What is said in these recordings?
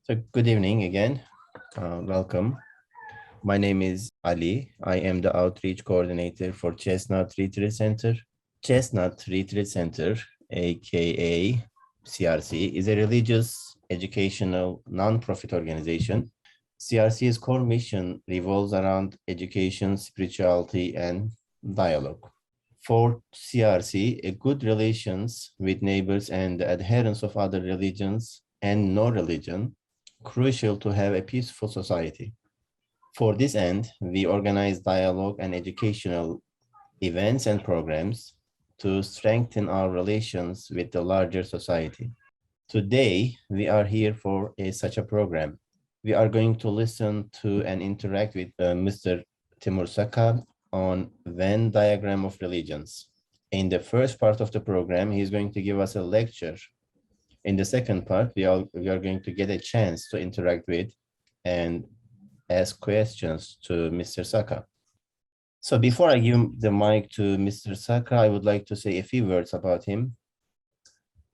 So good evening again. Welcome. My name is Ali. I am the outreach coordinator for Chestnut Retreat Center. Chestnut Retreat Center, aka CRC, is a religious, educational, non-profit organization. CRC's core mission revolves around education, spirituality, and dialogue. For CRC, a good relations with neighbors and the adherents of other religions and no religion crucial to have a peaceful society. For this end, we organize dialogue and educational events and programs to strengthen our relations with the larger society. Today, we are here for such a program. We are going to listen to and interact with Mr. Timur Saka on Venn Diagram of Religions. In the first part of the program, he's going to give us a lecture. In the second part, we are going to get a chance to interact with and ask questions to Mr. Saka. So before I give the mic to Mr. Saka, I would like to say a few words about him.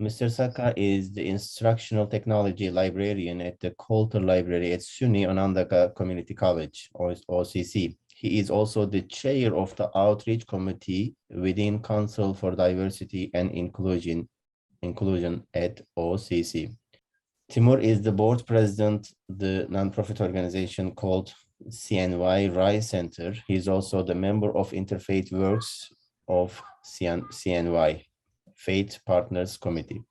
Mr. Saka is the Instructional Technology Librarian at the Coulter Library at SUNY Onondaga Community College, or OCC. He is also the chair of the Outreach Committee within Council for Diversity and Inclusion at OCC. Timur is the board president, the nonprofit organization called CNY Rise Center. He's also the member of Interfaith Works of CNY, Faith Partners Committee.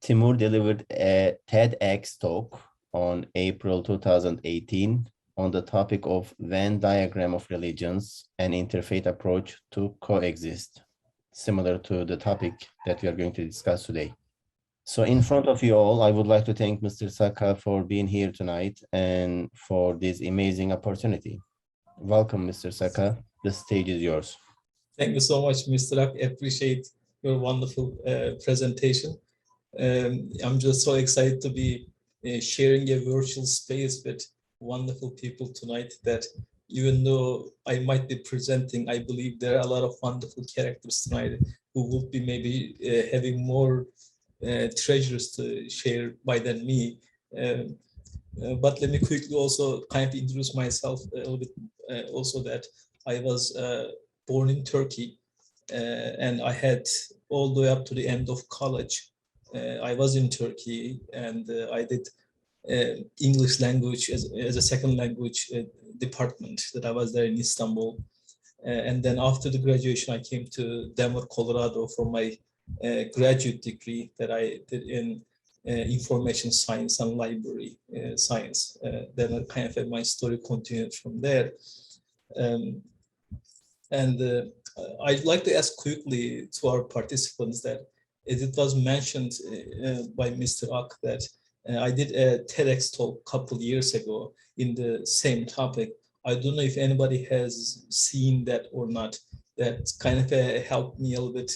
Timur delivered a TEDx Talk on April 2018 on the topic of Venn Diagram of Religions and Interfaith Approach to Coexist, similar to the topic that we are going to discuss today. So in front of you all, I would like to thank Mr. Saka for being here tonight and for this amazing opportunity. Welcome, Mr. Saka. The stage is yours. Thank you so much, Mr. Ak. I appreciate your wonderful presentation. I'm just so excited to be sharing a virtual space with wonderful people tonight that even though I might be presenting, I believe there are a lot of wonderful characters tonight who will be maybe having more treasures to share by than me. But let me quickly also kind of introduce myself a little bit also that I was born in Turkey and I had all the way up to the end of college. I was in Turkey and I did English language as a second language department that I was there in Istanbul. And then after the graduation, I came to Denver, Colorado for my graduate degree that I did in information science and library science. Then kind of my story continued from there. I'd like to ask quickly to our participants that as it was mentioned by Mr. Ak that I did a TEDx talk a couple years ago in the same topic. I don't know if anybody has seen that or not. That kind of helped me a little bit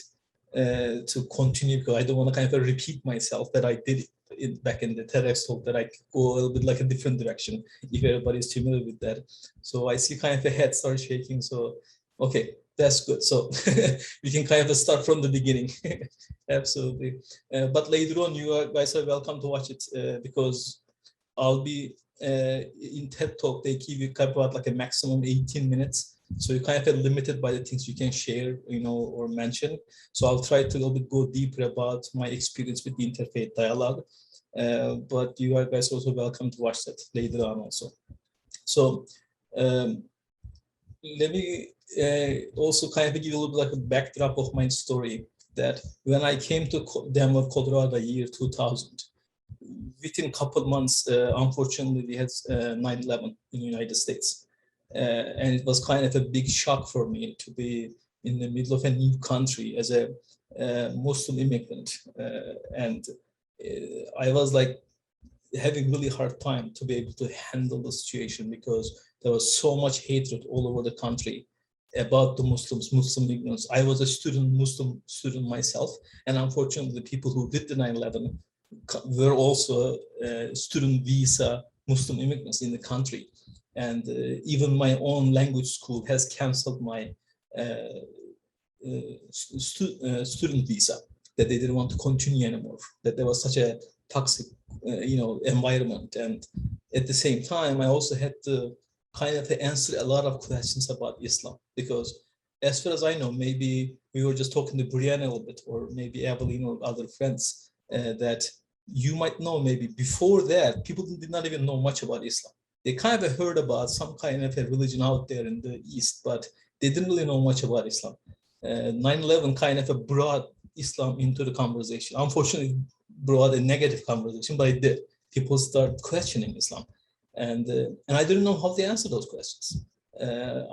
to continue, because I don't want to kind of repeat myself that I did it back in the TEDx talk, that I go a little bit like a different direction if everybody is familiar with that. So I see kind of a head start shaking. So, okay, that's good. So we can kind of start from the beginning. Absolutely. But later on, you guys are welcome to watch it because I'll be in TED Talk, they give you kind of about like a maximum 18 minutes. So you're kind of limited by the things you can share, or mention. So I'll try to a little bit go deeper about my experience with the interfaith dialogue. But you are guys also welcome to watch that later on also. So let me also kind of give you a little bit like a backdrop of my story, that when I came to Denver, Colorado, year 2000, within a couple of months, unfortunately, we had 9/11 in the United States. And it was kind of a big shock for me to be in the middle of a new country as a Muslim immigrant. And I was like having really hard time to be able to handle the situation because there was so much hatred all over the country about the Muslims, Muslim immigrants. I was a Muslim student myself. And unfortunately, the people who did the 9/11 were also student visa Muslim immigrants in the country. And even my own language school has canceled my student visa, that they didn't want to continue anymore, that there was such a toxic environment. And at the same time, I also had to kind of answer a lot of questions about Islam, because as far as I know, maybe we were just talking to Brianna a little bit, or maybe Evelyn or other friends, that you might know, maybe before that, people did not even know much about Islam. They kind of heard about some kind of a religion out there in the East, but they didn't really know much about Islam. 9/11 kind of brought Islam into the conversation. Unfortunately, brought a negative conversation, but it did. People start questioning Islam. And I didn't know how to answer those questions.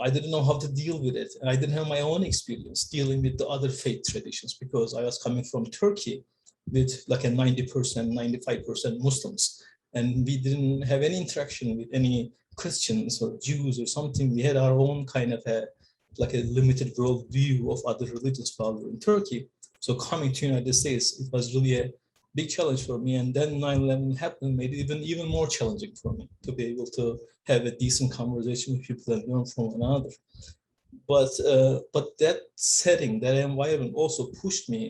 I didn't know how to deal with it. And I didn't have my own experience dealing with the other faith traditions, because I was coming from Turkey with like a 90%, 95% Muslims. And we didn't have any interaction with any Christians or Jews or something. We had our own kind of a limited world view of other religions while we were in Turkey. So coming to the United States, it was really a big challenge for me. And then 9/11 happened, made it even more challenging for me to be able to have a decent conversation with people and learn from one another. But that setting, that environment also pushed me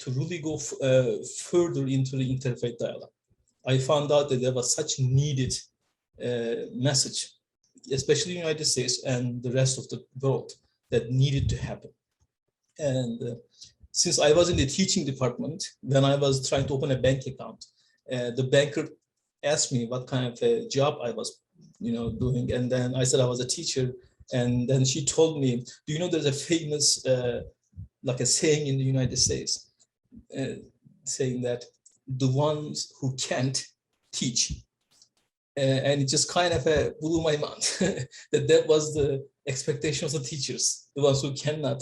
to really go further into the interfaith dialogue. I found out that there was such a needed message, especially in the United States and the rest of the world, that needed to happen. And since I was in the teaching department, when I was trying to open a bank account, the banker asked me what kind of a job I was doing. And then I said I was a teacher. And then she told me, do you know there's a famous, a saying in the United States, saying that the ones who can't teach. And it just kind of blew my mind that was the expectation of the teachers. The ones who cannot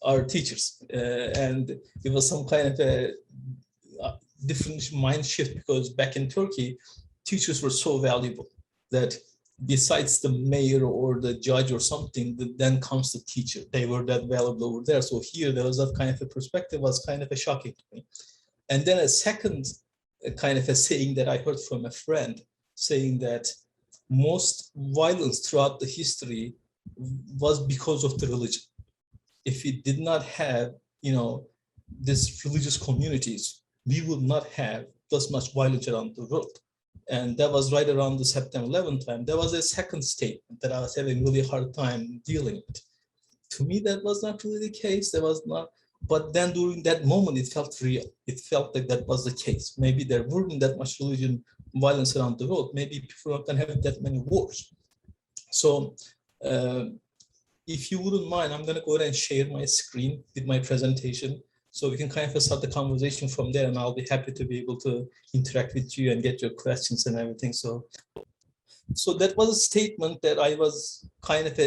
are teachers. And it was some kind of a different mind shift, because back in Turkey, teachers were so valuable that besides the mayor or the judge or something, then comes the teacher. They were that valuable over there. So here, there was that kind of a perspective, was kind of a shocking to me. And then a second kind of a saying that I heard from a friend, saying that most violence throughout the history was because of the religion. If we did not have, these religious communities, we would not have this much violence around the world. And that was right around the September 11th time. There was a second statement that I was having really hard time dealing with. To me, that was not really the case. There was not. But then during that moment, it felt real. It felt like that was the case. Maybe there weren't that much religion violence around the world. Maybe people are not going to have that many wars. So if you wouldn't mind, I'm going to go ahead and share my screen with my presentation, so we can kind of start the conversation from there, and I'll be happy to be able to interact with you and get your questions and everything. So that was a statement that I was kind of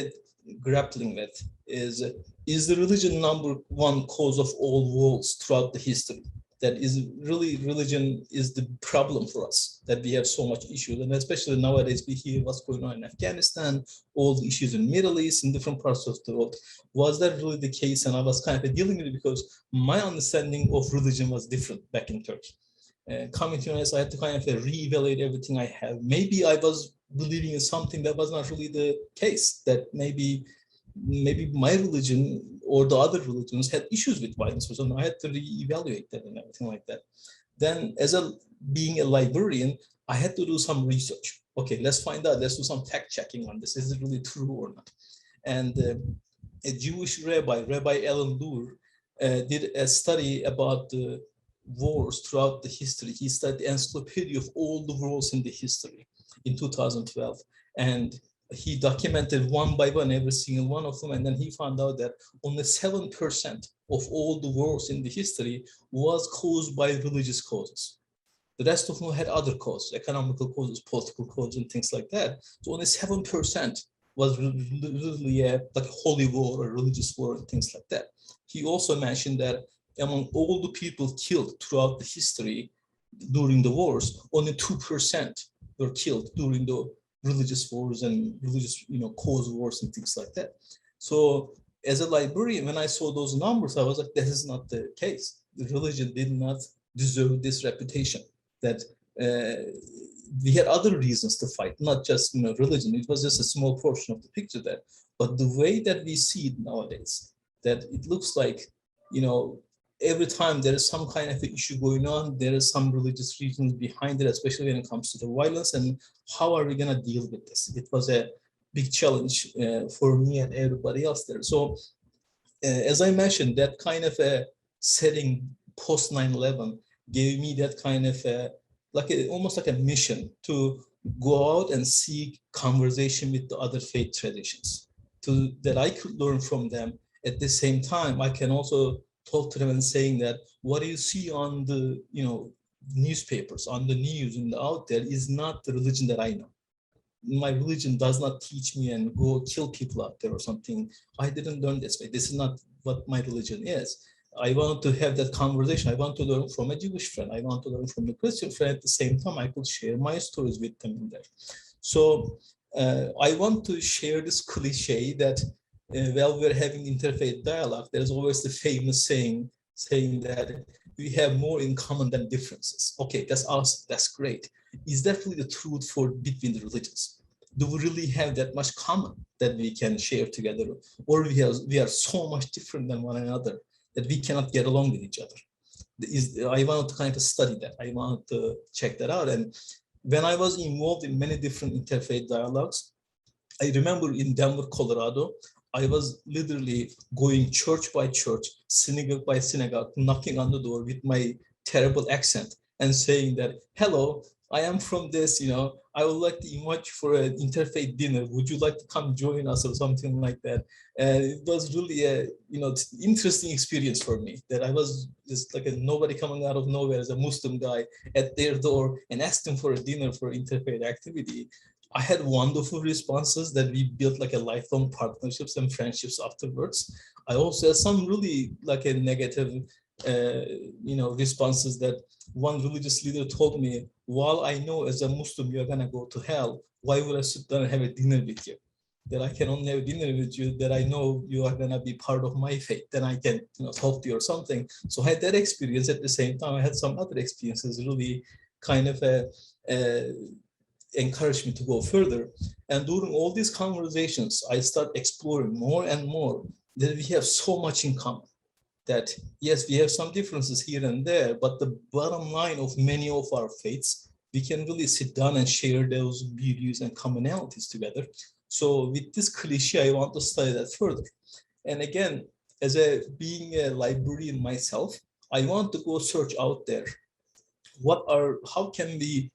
grappling with, is the religion number one cause of all wars throughout the history? That is really, religion is the problem for us, that we have so much issues. And especially nowadays, we hear what's going on in Afghanistan, all the issues in the Middle East, in different parts of the world. Was that really the case? And I was kind of dealing with it because my understanding of religion was different back in Turkey. Coming to US, I had to kind of reevaluate everything I have. Maybe I was believing in something that was not really the case, that maybe my religion or the other religions had issues with violence, so I had to reevaluate that and everything like that. Then, being a librarian, I had to do some research. Okay, let's find out. Let's do some fact checking on this. Is it really true or not? And a Jewish rabbi, Rabbi Alan Luhr, did a study about the wars throughout the history. He studied the encyclopedia of all the wars in the history in 2012, and he documented one by one every single one of them, and then he found out that only 7% of all the wars in the history was caused by religious causes. The rest of them had other causes, economical causes, political causes, and things like that. So only 7% was really like a holy war or religious war and things like that. He also mentioned that among all the people killed throughout the history during the wars, only 2% were killed during the religious wars and religious, cause wars and things like that. So as a librarian, when I saw those numbers, I was like, this is not the case. The religion did not deserve this reputation. That we had other reasons to fight, not just religion. It was just a small portion of the picture there. But the way that we see it nowadays, that it looks like every time there is some kind of issue going on, there is some religious reasons behind it, especially when it comes to the violence, and how are we going to deal with this? It was a big challenge for me and everybody else there. So as I mentioned, that kind of a setting post 9/11 gave me that kind of almost like a mission to go out and seek conversation with the other faith traditions, that I could learn from them. At the same time, I can also talk to them and saying that what you see on the newspapers, on the news and out there is not the religion that I know. My religion does not teach me and go kill people out there or something. I didn't learn this way. This is not what my religion is. I want to have that conversation. I want to learn from a Jewish friend. I want to learn from a Christian friend. At the same time, I could share my stories with them in there. So I want to share this cliche that while we're having interfaith dialogue, there's always the famous saying that we have more in common than differences. Okay, that's awesome. That's great. Is that really the truth for between the religions? Do we really have that much common that we can share together? Or we are so much different than one another that we cannot get along with each other? I want to kind of study that. I want to check that out. And when I was involved in many different interfaith dialogues, I remember in Denver, Colorado, I was literally going church by church, synagogue by synagogue, knocking on the door with my terrible accent and saying that, hello, I am from this, I would like to invite you for an interfaith dinner. Would you like to come join us or something like that? And it was really a, interesting experience for me, that I was just like nobody coming out of nowhere as a Muslim guy at their door and asked them for a dinner for interfaith activity. I had wonderful responses that we built like a lifelong partnerships and friendships afterwards. I also had some really like a negative, responses that one religious leader told me, while I know as a Muslim you're gonna go to hell, why would I sit down and have a dinner with you? That I can only have a dinner with you, that I know you are gonna be part of my faith, then I can talk to you or something. So I had that experience. At the same time, I had some other experiences really kind of encouraged me to go further. And during all these conversations, I start exploring more and more that we have so much in common. That yes, we have some differences here and there, but the bottom line of many of our faiths, we can really sit down and share those beauties and commonalities together. So with this cliche, I want to study that further. And again, as being a librarian myself, I want to go search out there. How can we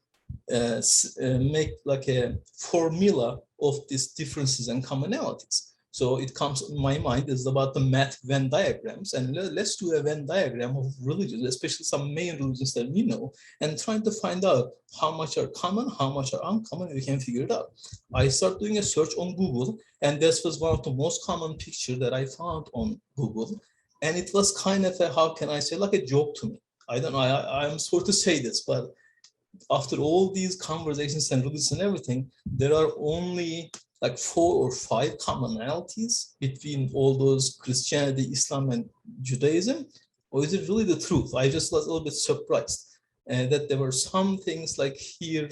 make like a formula of these differences and commonalities? So it comes in my mind is about the math Venn diagrams, and let's do a Venn diagram of religions, especially some main religions that we know, and trying to find out how much are common, how much are uncommon, and we can figure it out. I started doing a search on Google, and this was one of the most common pictures that I found on Google. And it was kind of how can I say, like a joke to me. I don't know, I'm sorry to say this, but after all these conversations and religions and everything, there are only like 4 or 5 commonalities between all those Christianity, Islam, and Judaism? Or is it really the truth? I just was a little bit surprised that there were some things like here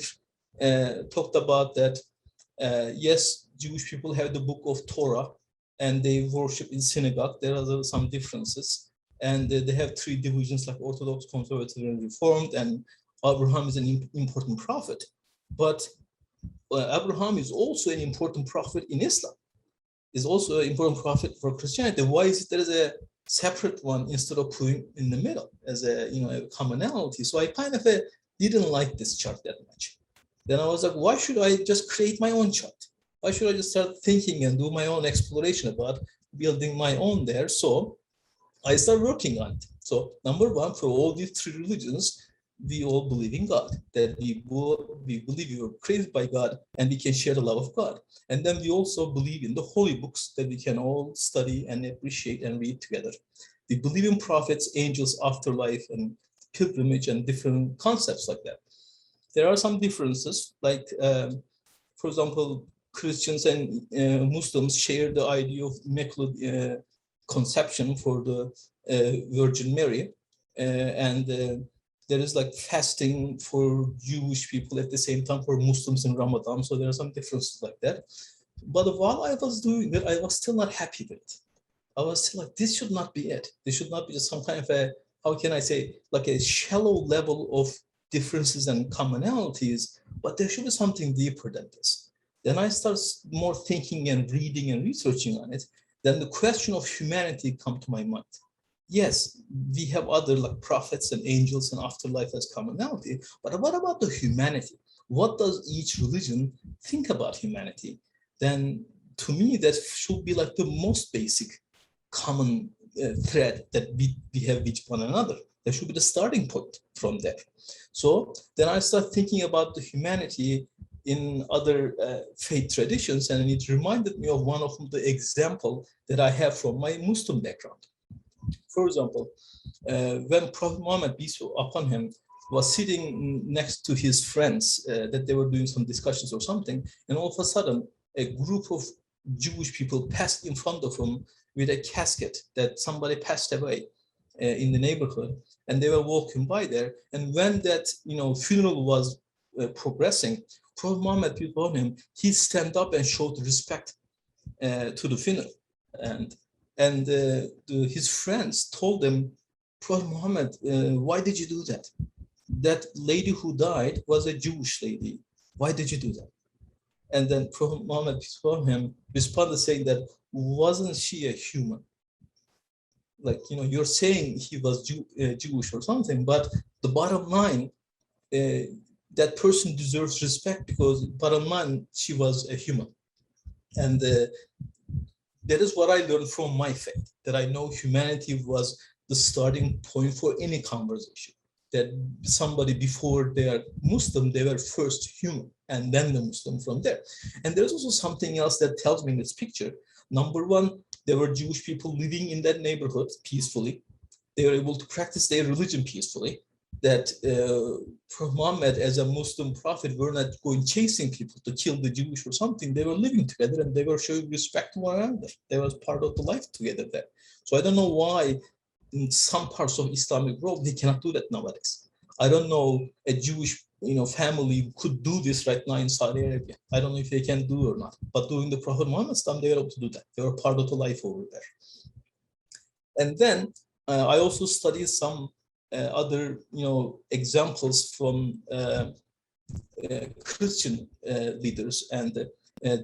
talked about that, yes, Jewish people have the book of Torah and they worship in synagogue. There are some differences. And they have 3 divisions like Orthodox, Conservative, and Reformed, and Abraham is an important prophet. But Abraham is also an important prophet in Islam, is also an important prophet for Christianity. Why is it there is a separate one instead of putting in the middle as a commonality? So I kind of didn't like this chart that much. Then I was like, why should I just create my own chart? Why should I just start thinking and do my own exploration about building my own there? So I started working on it. So number one, for all these 3 religions, we all believe in God, that we believe we were created by God and we can share the love of God. And then we also believe in the holy books that we can all study and appreciate and read together. We believe in prophets, angels, afterlife, and pilgrimage, and different concepts like that. There are some differences, like, for example, Christians and Muslims share the idea of immaculate conception for the Virgin Mary, and there is like fasting for Jewish people at the same time for Muslims in Ramadan. So there are some differences like that. But while I was doing it, I was still not happy with it. I was still like, this should not be it. This should not be just some kind of a how can I say, like a shallow level of differences and commonalities, but there should be something deeper than this. Then I start more thinking and reading and researching on it. Then the question of humanity come to my mind. Yes, we have other like prophets and angels and afterlife as commonality, but what about the humanity? What does each religion think about humanity? Then to me, that should be like the most basic common thread that we have with one another. That should be the starting point from there. So then I start thinking about the humanity in other faith traditions, and it reminded me of one of the example that I have from my Muslim background. For example, when Prophet Muhammad, peace be upon him, was sitting next to his friends, that they were doing some discussions or something, and all of a sudden, a group of Jewish people passed in front of him with a casket that somebody passed away in the neighborhood, and they were walking by there. And when that funeral was progressing, Prophet Muhammad, peace be upon him, he stand up and showed respect to the funeral, and his friends told him, Prophet Muhammad, why did you do that? That lady who died was a Jewish lady. Why did you do that? And then Prophet Muhammad, peace be upon him, responded saying that, wasn't she a human? Like, you're saying he was Jewish or something, but the bottom line, that person deserves respect because bottom line, she was a human. And that is what I learned from my faith, that I know humanity was the starting point for any conversation. That somebody before they are Muslim, they were first human and then the Muslim from there. And there's also something else that tells me in this picture. Number one, there were Jewish people living in that neighborhood peacefully. They were able to practice their religion peacefully. That Muhammad, as a Muslim prophet, were not going chasing people to kill the Jewish or something. They were living together and they were showing respect to one another. They were part of the life together there. So I don't know why in some parts of Islamic world, they cannot do that nowadays. I don't know a Jewish family could do this right now in Saudi Arabia. I don't know if they can do or not. But during the Prophet Muhammad's time, they were able to do that. They were part of the life over there. And then I also studied some other examples from Christian leaders, and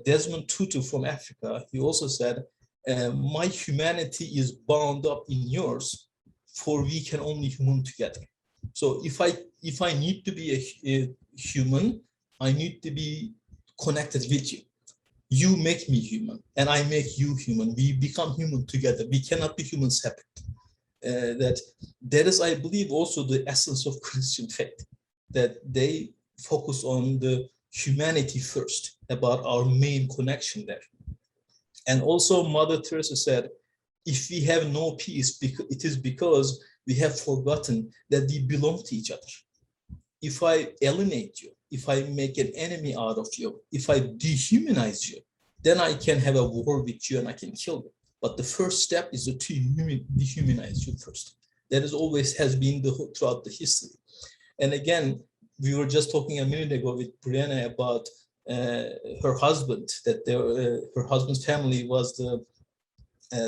Desmond Tutu from Africa, he also said, my humanity is bound up in yours, for we can only human together. So if I need to be a human, I need to be connected with you. You make me human and I make you human. We become human together. We cannot be human separate. That is, I believe, also the essence of Christian faith, that they focus on the humanity first, about our main connection there. And also Mother Teresa said, if we have no peace, it is because we have forgotten that we belong to each other. If I alienate you, if I make an enemy out of you, if I dehumanize you, then I can have a war with you and I can kill you. But the first step is to dehumanize you first. That is always has been throughout the history. And again, we were just talking a minute ago with Brianna about her husband, that her husband's family was the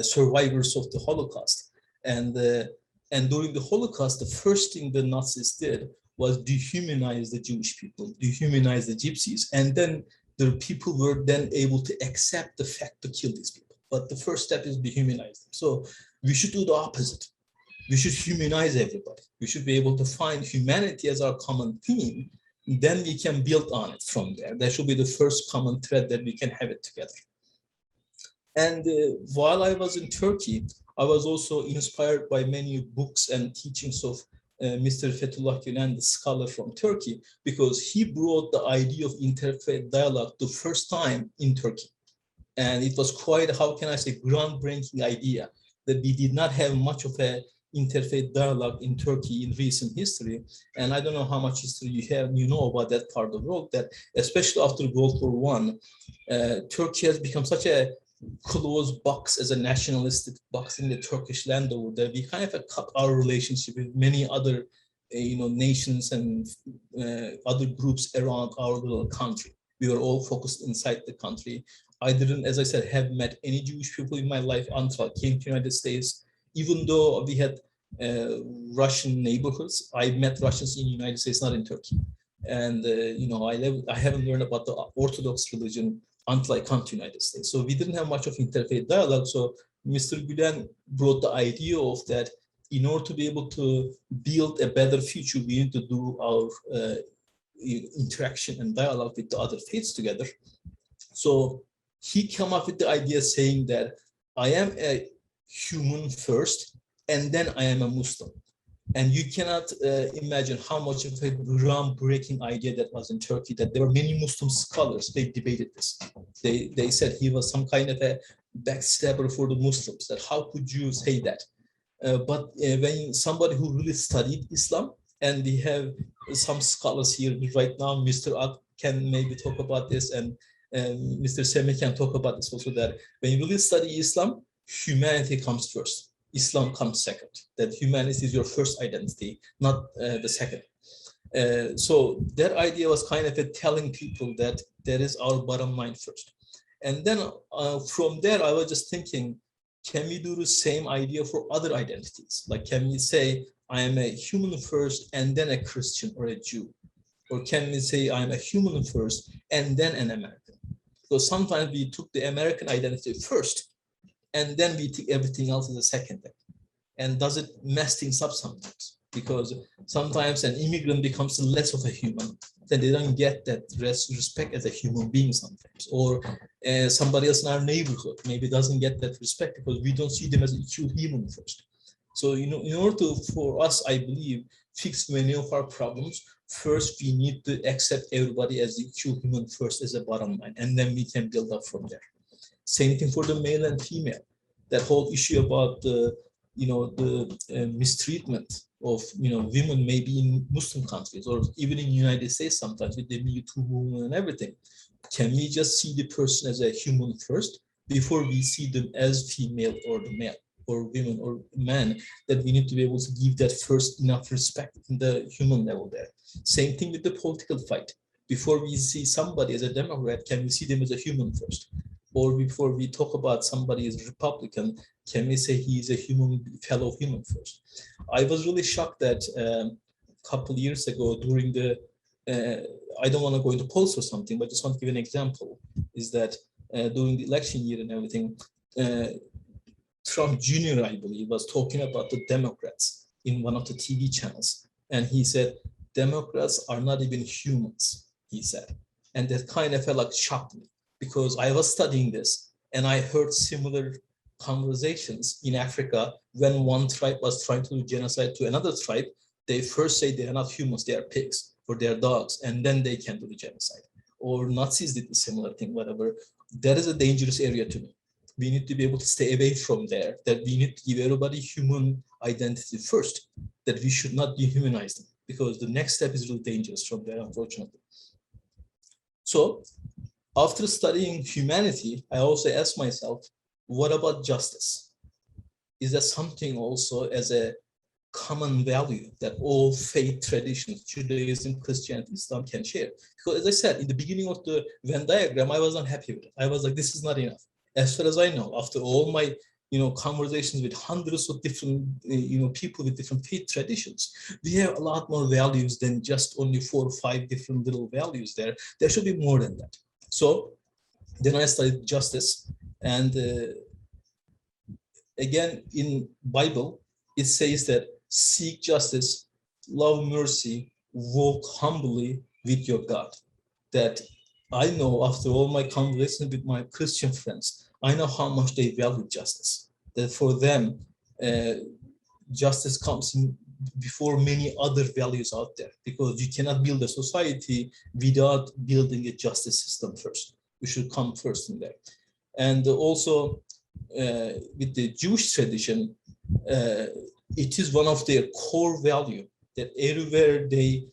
survivors of the Holocaust. And during the Holocaust, the first thing the Nazis did was dehumanize the Jewish people, dehumanize the Gypsies. And then the people were then able to accept the fact to kill these people. But the first step is dehumanize them. So we should do the opposite. We should humanize everybody. We should be able to find humanity as our common theme. Then we can build on it from there. That should be the first common thread that we can have it together. And while I was in Turkey, I was also inspired by many books and teachings of Mr. Fethullah Gulen, the scholar from Turkey, because he brought the idea of interfaith dialogue the first time in Turkey. And it was quite, how can I say, groundbreaking idea that we did not have much of a interfaith dialogue in Turkey in recent history. And I don't know how much history you know about that part of the world, that especially after World War I, Turkey has become such a closed box as a nationalistic box in the Turkish land over there. We kind of cut our relationship with many other nations and other groups around our little country. We were all focused inside the country. I didn't, as I said, have met any Jewish people in my life until I came to the United States. Even though we had Russian neighborhoods. I met Russians in the United States, not in Turkey. And, I haven't learned about the Orthodox religion until I come to the United States. So we didn't have much of interfaith dialogue. So Mr. Gulen brought the idea of that in order to be able to build a better future, we need to do our interaction and dialogue with the other faiths together. So he came up with the idea saying that I am a human first, and then I am a Muslim. And you cannot imagine how much of a groundbreaking idea that was in Turkey, that there were many Muslim scholars, they debated this. They said he was some kind of a backstabber for the Muslims, that how could you say that? But when somebody who really studied Islam, and we have some scholars here right now, Mr. Ak can maybe talk about this, and Mr. Semih can talk about this also, that when you really study Islam, humanity comes first. Islam comes second, that humanity is your first identity, not the second. So that idea was kind of telling people that that is our bottom line first. And then from there, I was just thinking, can we do the same idea for other identities? Like, can we say, I am a human first and then a Christian or a Jew? Or can we say, I am a human first and then an American? Because sometimes we took the American identity first, and then we take everything else as a second thing. And does it mess things up sometimes? Because sometimes an immigrant becomes less of a human, then they don't get that respect as a human being sometimes. Or somebody else in our neighborhood maybe doesn't get that respect because we don't see them as equal human first. So, in order to, for us, I believe, fix many of our problems, first we need to accept everybody as equal human first as a bottom line, and then we can build up from there. Same thing for the male and female. That whole issue about the mistreatment of women, maybe in Muslim countries or even in the United States sometimes with the Me Too movement and everything. Can we just see the person as a human first before we see them as female or the male or women or man? That we need to be able to give that first enough respect in the human level there. Same thing with the political fight. Before we see somebody as a Democrat, can we see them as a human first? Or before we talk about somebody as Republican, can we say he is a fellow human first? I was really shocked that a couple of years ago during the, I don't want to go into polls or something, but just want to give an example, is that during the election year and everything, Trump Jr., I believe, was talking about the Democrats in one of the TV channels. And he said, Democrats are not even humans, he said. And that kind of felt like shocked me, because I was studying this and I heard similar conversations in Africa when one tribe was trying to do genocide to another tribe. They first say they are not humans, they are pigs or they are dogs, and then they can do the genocide. Or Nazis did a similar thing, whatever. That is a dangerous area to me. We need to be able to stay away from there, that we need to give everybody human identity first, that we should not dehumanize them, because the next step is really dangerous from there, unfortunately. So after studying humanity, I also asked myself, what about justice? Is there something also as a common value that all faith traditions, Judaism, Christianity, Islam can share? Because as I said, in the beginning of the Venn diagram, I was unhappy with it. I was like, this is not enough. As far as I know, after all my conversations with hundreds of different people with different faith traditions, we have a lot more values than just only 4 or 5 different little values there. There should be more than that. So then I studied justice, and again in Bible it says that seek justice, love mercy, walk humbly with your God. That I know after all my conversations with my Christian friends, I know how much they value justice. That for them, justice comes in before many other values out there, because you cannot build a society without building a justice system first. We should come first in there. And also with the Jewish tradition, it is one of their core value that everywhere they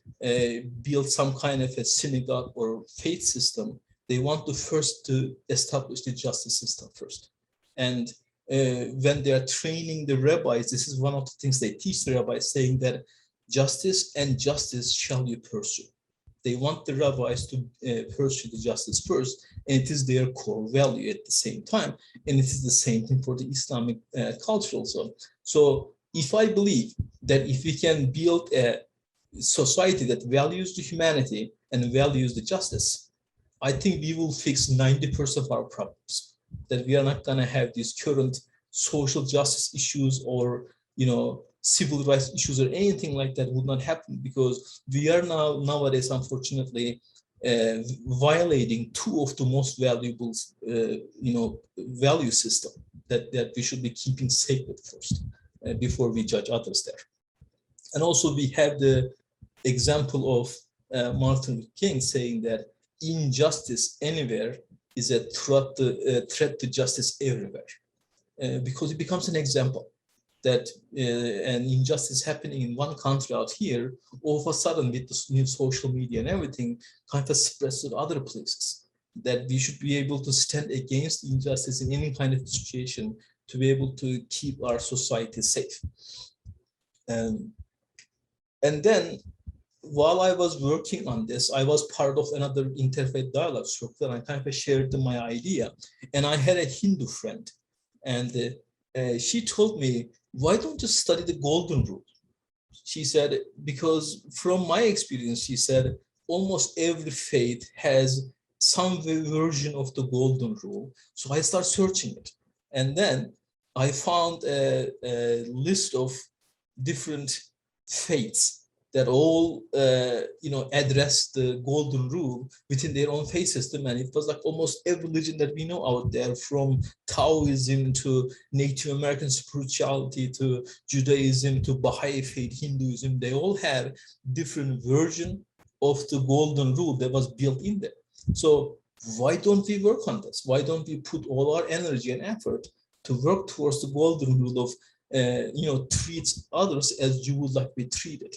build some kind of a synagogue or faith system, they want to first establish the justice system first. And when they are training the rabbis, this is one of the things they teach the rabbis, saying that justice and justice shall you pursue. They want the rabbis to pursue the justice first, and it is their core value at the same time. And it is the same thing for the Islamic culture also. So if I believe that if we can build a society that values the humanity and values the justice, I think we will fix 90% of our problems. That we are not going to have these current social justice issues or, civil rights issues or anything like that would not happen, because we are nowadays, unfortunately, violating two of the most valuable, value system that we should be keeping sacred first before we judge others there. And also we have the example of Martin Luther King saying that injustice anywhere is a threat to justice everywhere, because it becomes an example that an injustice happening in one country out here, all of a sudden with the new social media and everything, kind of spreads to other places. That we should be able to stand against injustice in any kind of situation to be able to keep our society safe. And then, while I was working on this, I was part of another interfaith dialogue circle, and I kind of shared my idea. And I had a Hindu friend, and she told me, why don't you study the golden rule? She said, because from my experience, she said, almost every faith has some version of the golden rule. So I started searching it. And then I found a list of different faiths that all, address the golden rule within their own faith system. And it was like almost every religion that we know out there, from Taoism to Native American spirituality to Judaism to Baha'i faith, Hinduism, they all have different version of the golden rule that was built in there. So why don't we work on this? Why don't we put all our energy and effort to work towards the golden rule of, treat others as you would like to be treated?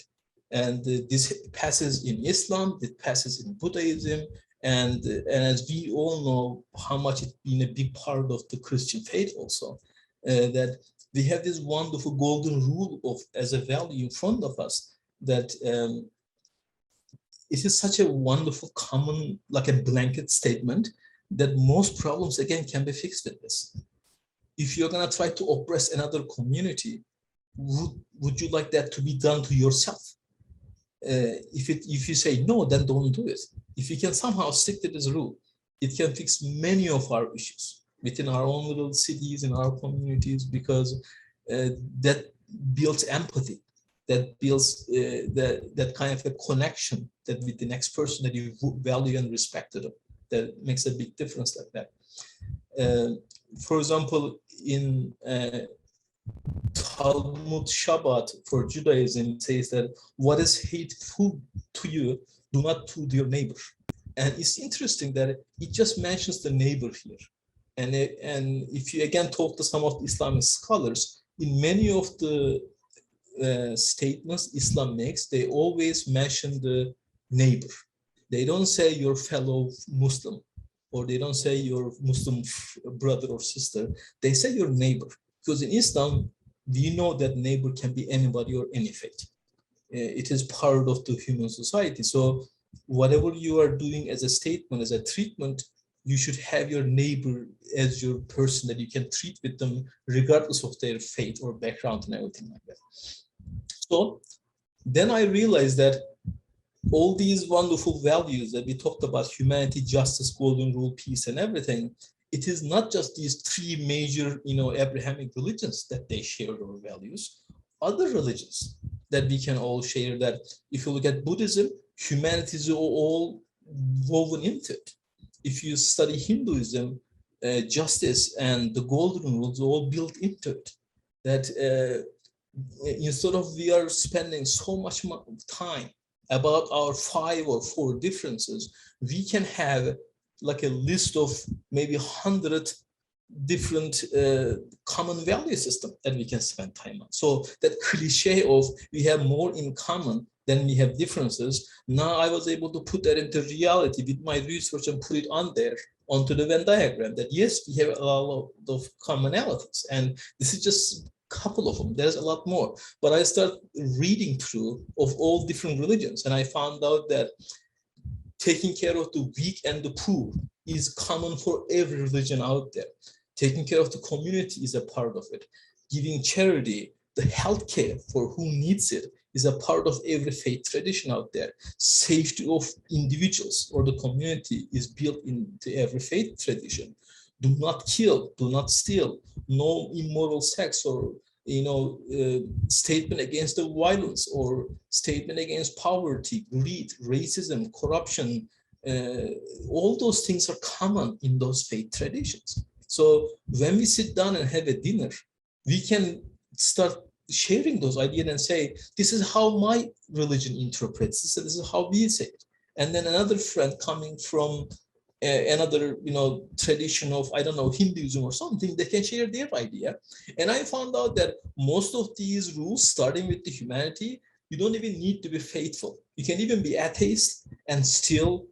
And this passes in Islam, it passes in Buddhism, and as we all know how much it's been a big part of the Christian faith also, that we have this wonderful golden rule of as a value in front of us, that it is such a wonderful common, like a blanket statement, that most problems again can be fixed with this. If you're going to try to oppress another community, would you like that to be done to yourself? If you say no, then don't do it. If you can somehow stick to this rule, it can fix many of our issues within our own little cities, in our communities, because that builds empathy, that builds that kind of a connection that with the next person that you value and respect, that makes a big difference like that. For example, in Talmud Shabbat for Judaism, it says that what is hateful to you, do not to your neighbor. And it's interesting that it just mentions the neighbor here. And if you again talk to some of the Islamic scholars, in many of the statements Islam makes, they always mention the neighbor. They don't say your fellow Muslim, or they don't say your Muslim brother or sister. They say your neighbor. Because in Islam, we know that neighbor can be anybody or any faith. It is part of the human society. So whatever you are doing as a statement, as a treatment, you should have your neighbor as your person that you can treat with them regardless of their faith or background and everything like that. So then I realized that all these wonderful values that we talked about, humanity, justice, golden rule, peace, and everything, it is not just these three major, Abrahamic religions that they share our values. Other religions that we can all share, that if you look at Buddhism, humanity is all woven into it. If you study Hinduism, justice and the golden rules are all built into it. That instead of we are spending so much time about our 5 or 4 differences, we can have like a list of maybe 100 different common value system that we can spend time on. So that cliche of we have more in common than we have differences, now I was able to put that into reality with my research and put it on there onto the Venn diagram, that yes, we have a lot of commonalities, and this is just a couple of them. There's a lot more, but I started reading through of all different religions, and I found out that taking care of the weak and the poor is common for every religion out there. Taking care of the community is a part of it. Giving charity, the healthcare for who needs it is a part of every faith tradition out there. Safety of individuals or the community is built into every faith tradition. Do not kill, do not steal, no immoral sex, or statement against the violence, or statement against poverty, greed, racism, corruption. All those things are common in those faith traditions. So when we sit down and have a dinner, we can start sharing those ideas and say, this is how my religion interprets this, this is how we say it. And then another friend coming from another tradition of, I don't know, Hinduism or something, they can share their idea. And I found out that most of these rules, starting with the humanity, you don't even need to be faithful. You can even be atheist and still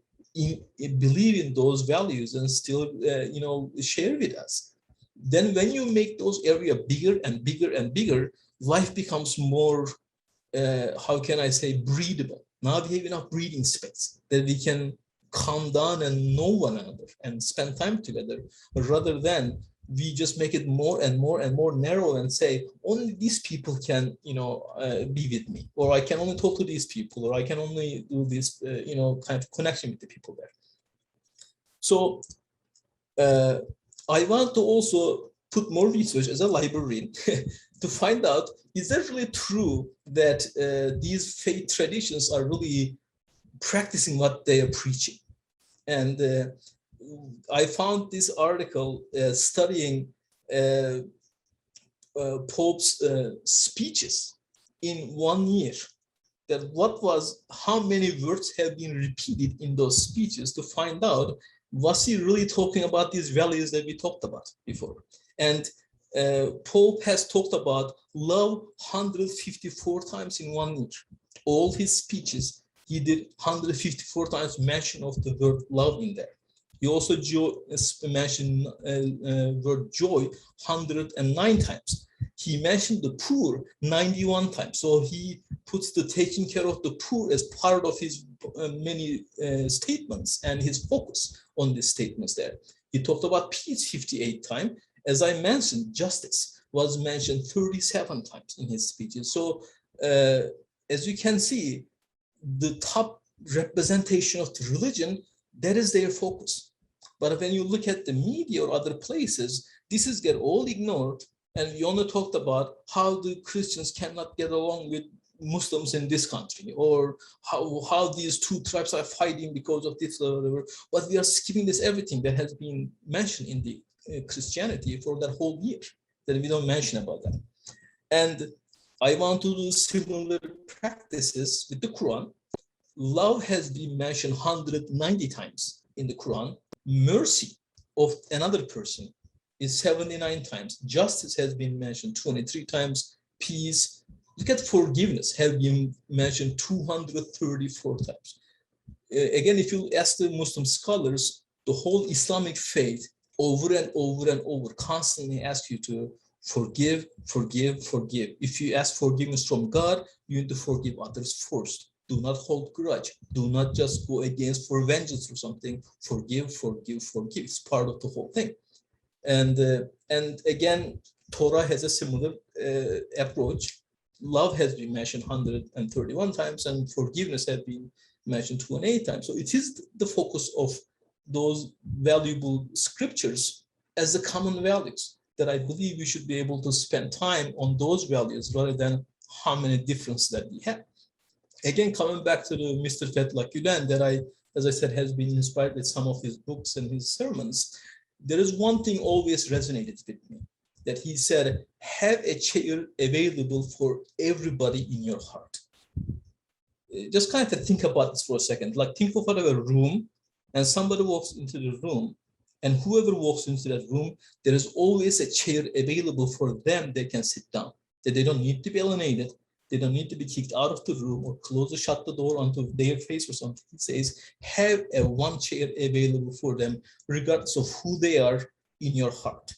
believe in those values and still share with us. Then when you make those areas bigger and bigger and bigger, life becomes more, how can I say, breathable. Now we have enough breathing space that we can calm down and know one another and spend time together, rather than we just make it more and more and more narrow and say, only these people can, be with me, or I can only talk to these people, or I can only do this, kind of connection with the people there. So I want to also put more research as a librarian to find out, is that really true that these faith traditions are really practicing what they are preaching? And I found this article studying Pope's speeches in 1 year, that how many words have been repeated in those speeches, to find out, was he really talking about these values that we talked about before? And Pope has talked about love 154 times in 1 year. All his speeches, he did 154 times mention of the word love in there. He also mentioned word joy 109 times. He mentioned the poor 91 times. So he puts the taking care of the poor as part of his many statements and his focus on these statements there. He talked about peace 58 times. As I mentioned, justice was mentioned 37 times in his speeches. So as you can see, the top representation of the religion, that is their focus. But when you look at the media or other places, this is get all ignored. And we only talked about how the Christians cannot get along with Muslims in this country, or how these two tribes are fighting because of this or whatever. But we are skipping this everything that has been mentioned in the Christianity for that whole year, that we don't mention about that. And I want to do similar practices with the Quran. Love has been mentioned 190 times in the Quran. Mercy of another person is 79 times. Justice has been mentioned 23 times. Peace. Look at forgiveness, have been mentioned 234 times. Again, if you ask the Muslim scholars, the whole Islamic faith over and over and over constantly asks you to forgive, forgive, forgive. If you ask forgiveness from God, you need to forgive others first. Do not hold grudge. Do not just go against for vengeance or something. Forgive, forgive, forgive. It's part of the whole thing. And again, Torah has a similar approach. Love has been mentioned 131 times, and forgiveness has been mentioned 28 times. So it is the focus of those valuable scriptures as the common values, that I believe we should be able to spend time on those values rather than how many differences that we have. Again, coming back to the Mr. Fethullah Gulen, that as I said, has been inspired with some of his books and his sermons. There is one thing always resonated with me, that he said, have a chair available for everybody in your heart. Just kind of think about this for a second. Like, think of a room, and somebody walks into the room, and whoever walks into that room, there is always a chair available for them. They can sit down, that they don't need to be alienated. They don't need to be kicked out of the room or shut the door onto their face or something. He says, have a one chair available for them, regardless of who they are in your heart.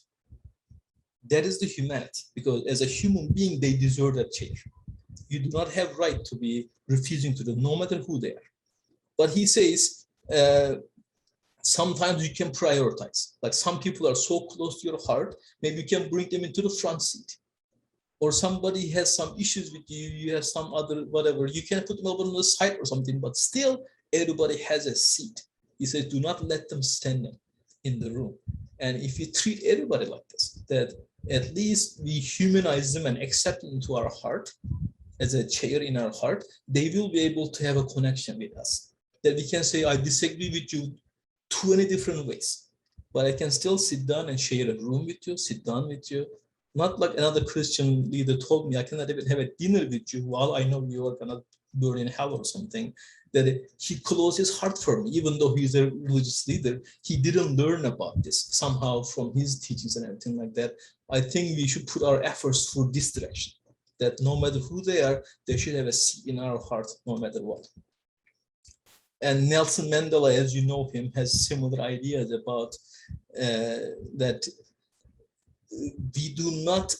That is the humanity, because as a human being, they deserve that chair. You do not have right to be refusing to them, no matter who they are. But he says, sometimes you can prioritize. Like, some people are so close to your heart, maybe you can bring them into the front seat. or somebody has some issues with you, you have some other whatever, you can put them over on the side or something, but still everybody has a seat. He says, do not let them stand in the room. And if you treat everybody like this, that at least we humanize them and accept them into our heart as a chair in our heart, they will be able to have a connection with us. That we can say, I disagree with you 20 different ways, but I can still sit down and share a room with you, sit down with you. Not like another Christian leader told me, I cannot even have a dinner with you while I know you are gonna burn in hell or something. That he closed his heart for me, even though he's a religious leader, he didn't learn about this somehow from his teachings and everything like that. I think we should put our efforts for this direction, that no matter who they are, they should have a seat in our heart, no matter what. And Nelson Mandela, as you know him, has similar ideas about that we do not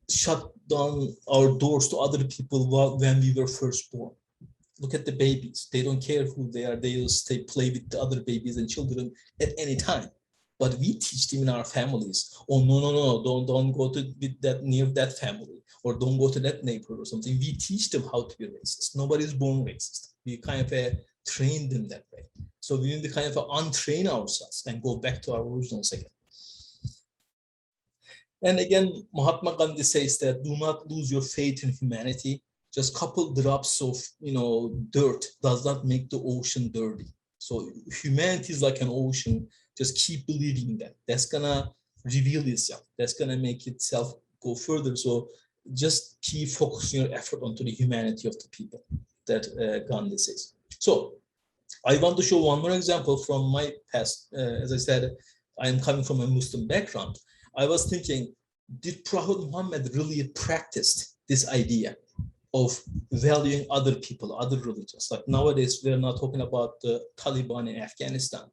shut down our doors to other people when we were first born. Look at the babies. They don't care who they are. They will stay play with the other babies and children at any time. But we teach them in our families, oh, no, don't go to that near that family, or don't go to that neighborhood or something. We teach them how to be racist. Nobody's born racist. We kind of train them that way. So we need to kind of untrain ourselves and go back to our originals again. And again, Mahatma Gandhi says that do not lose your faith in humanity. Just a couple drops of dirt does not make the ocean dirty. So humanity is like an ocean. Just keep believing in that. That's gonna reveal itself. That's gonna make itself go further. So just keep focusing your effort onto the humanity of the people, that Gandhi says. So I want to show one more example from my past. As I said, I am coming from a Muslim background. I was thinking, did Prophet Muhammad really practiced this idea of valuing other people, other religions? Like nowadays, we're not talking about the Taliban in Afghanistan,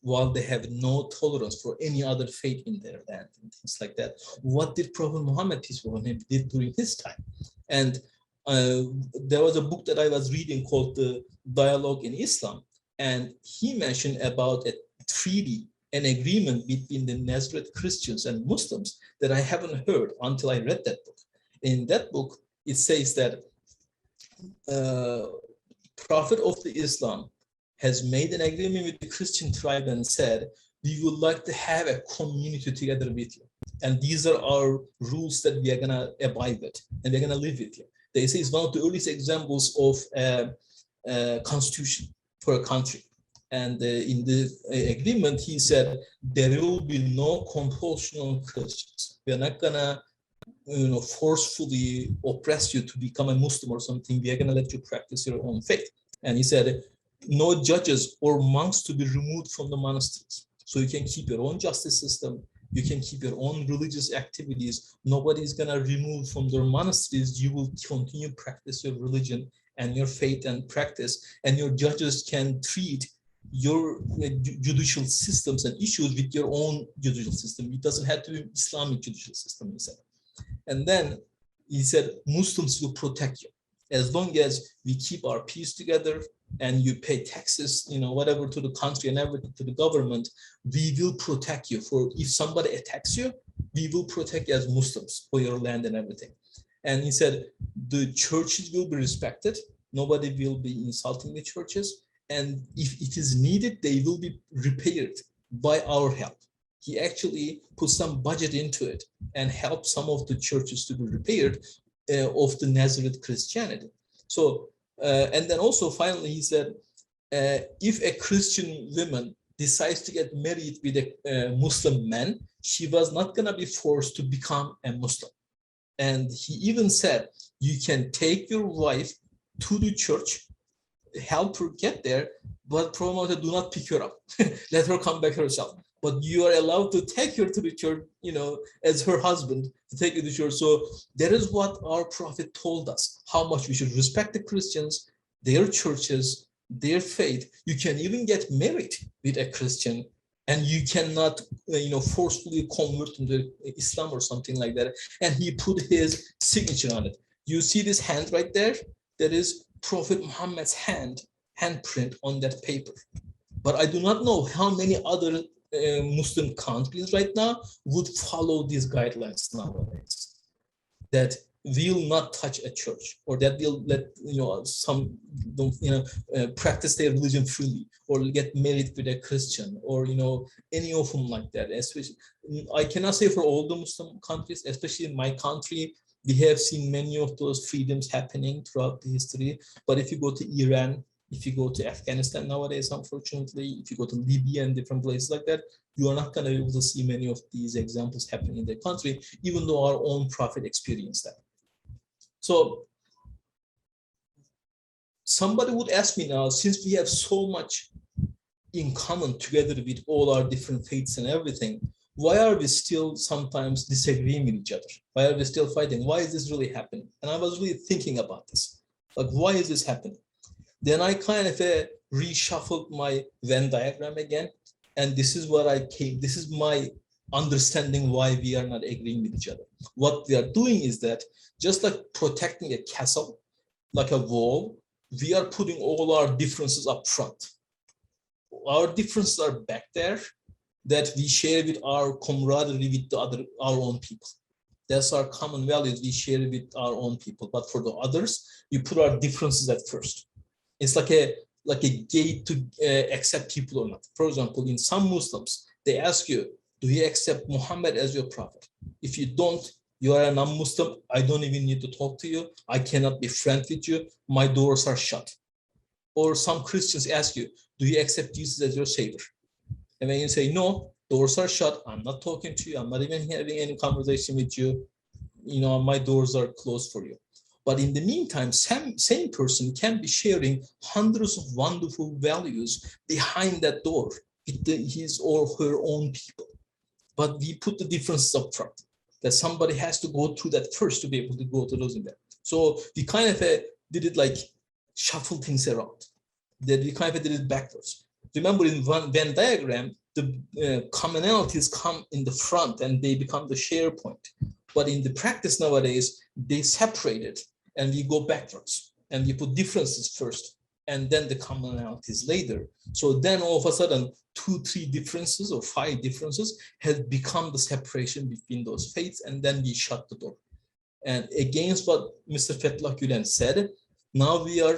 while they have no tolerance for any other faith in their land and things like that. What did Prophet Muhammad, peace be upon him, did during his time? And there was a book that I was reading called The Dialogue in Islam, and he mentioned about a treaty, an agreement between the Nazareth Christians and Muslims that I haven't heard until I read that book. In that book, it says that Prophet of the Islam has made an agreement with the Christian tribe and said, we would like to have a community together with you. And these are our rules that we are going to abide with, and we're going to live with you. They say it's one of the earliest examples of constitution for a country. And in the agreement, he said, there will be no compulsion on Christians. We're not going to forcefully oppress you to become a Muslim or something. We are going to let you practice your own faith. And he said, no judges or monks to be removed from the monasteries. So you can keep your own justice system. You can keep your own religious activities. Nobody is going to remove from their monasteries. You will continue practice your religion and your faith and practice. And your judges can treat your judicial systems and issues with your own judicial system. It doesn't have to be Islamic judicial system, he said. And then he said, Muslims will protect you. As long as we keep our peace together and you pay taxes, whatever to the country and everything to the government, we will protect you. For if somebody attacks you, we will protect you as Muslims for your land and everything. And he said, the churches will be respected. Nobody will be insulting the churches. And if it is needed, they will be repaired by our help. He actually put some budget into it and helped some of the churches to be repaired of the Nazareth Christianity. So, and then also finally he said, if a Christian woman decides to get married with a Muslim man, she was not going to be forced to become a Muslim. And he even said, you can take your wife to the church, help her get there, but promoter, do not pick her up. Let her come back herself. But you are allowed to take her to the church, as her husband, to take her to church. So that is what our prophet told us, how much we should respect the Christians, their churches, their faith. You can even get married with a Christian, and you cannot, forcefully convert into Islam or something like that. And he put his signature on it. You see this hand right there? That is Prophet Muhammad's handprint on that paper. But I do not know how many other Muslim countries right now would follow these guidelines nowadays. That will not touch a church, or that will let some practice their religion freely, or get married with a Christian, or any of them like that. Especially, I cannot say for all the Muslim countries, especially in my country, we have seen many of those freedoms happening throughout the history. But if you go to Iran, if you go to Afghanistan nowadays, unfortunately, if you go to Libya and different places like that, you are not going to be able to see many of these examples happening in the country, even though our own prophet experienced that. So somebody would ask me now, since we have so much in common together with all our different faiths and everything, why are we still sometimes disagreeing with each other? Why are we still fighting? Why is this really happening? And I was really thinking about this. Like, why is this happening? Then I kind of reshuffled my Venn diagram again. And this is what this is my understanding why we are not agreeing with each other. What we are doing is that, just like protecting a castle, like a wall, we are putting all our differences up front. Our differences are back there that we share with our camaraderie with our own people. That's our common values we share with our own people. But for the others, we put our differences at first. It's like a gate to accept people or not. For example, in some Muslims, they ask you, do you accept Muhammad as your prophet? If you don't, you are a non-Muslim. I don't even need to talk to you. I cannot be friends with you. My doors are shut. Or some Christians ask you, do you accept Jesus as your savior? And when you say, no, doors are shut. I'm not talking to you. I'm not even having any conversation with you. My doors are closed for you. But in the meantime, same person can be sharing hundreds of wonderful values behind that door with his or her own people. But we put the differences up front, that somebody has to go through that first to be able to go to those in there. So we kind of did it like shuffle things around. That we kind of did it backwards. Remember, in Venn diagram, the commonalities come in the front and they become the share point. But in the practice nowadays, they separate it and we go backwards and we put differences first and then the commonalities later. So then all of a sudden, 2, 3 differences or 5 differences has become the separation between those faiths, and then we shut the door. And against what Mr. Fethullah Gulen said, now we are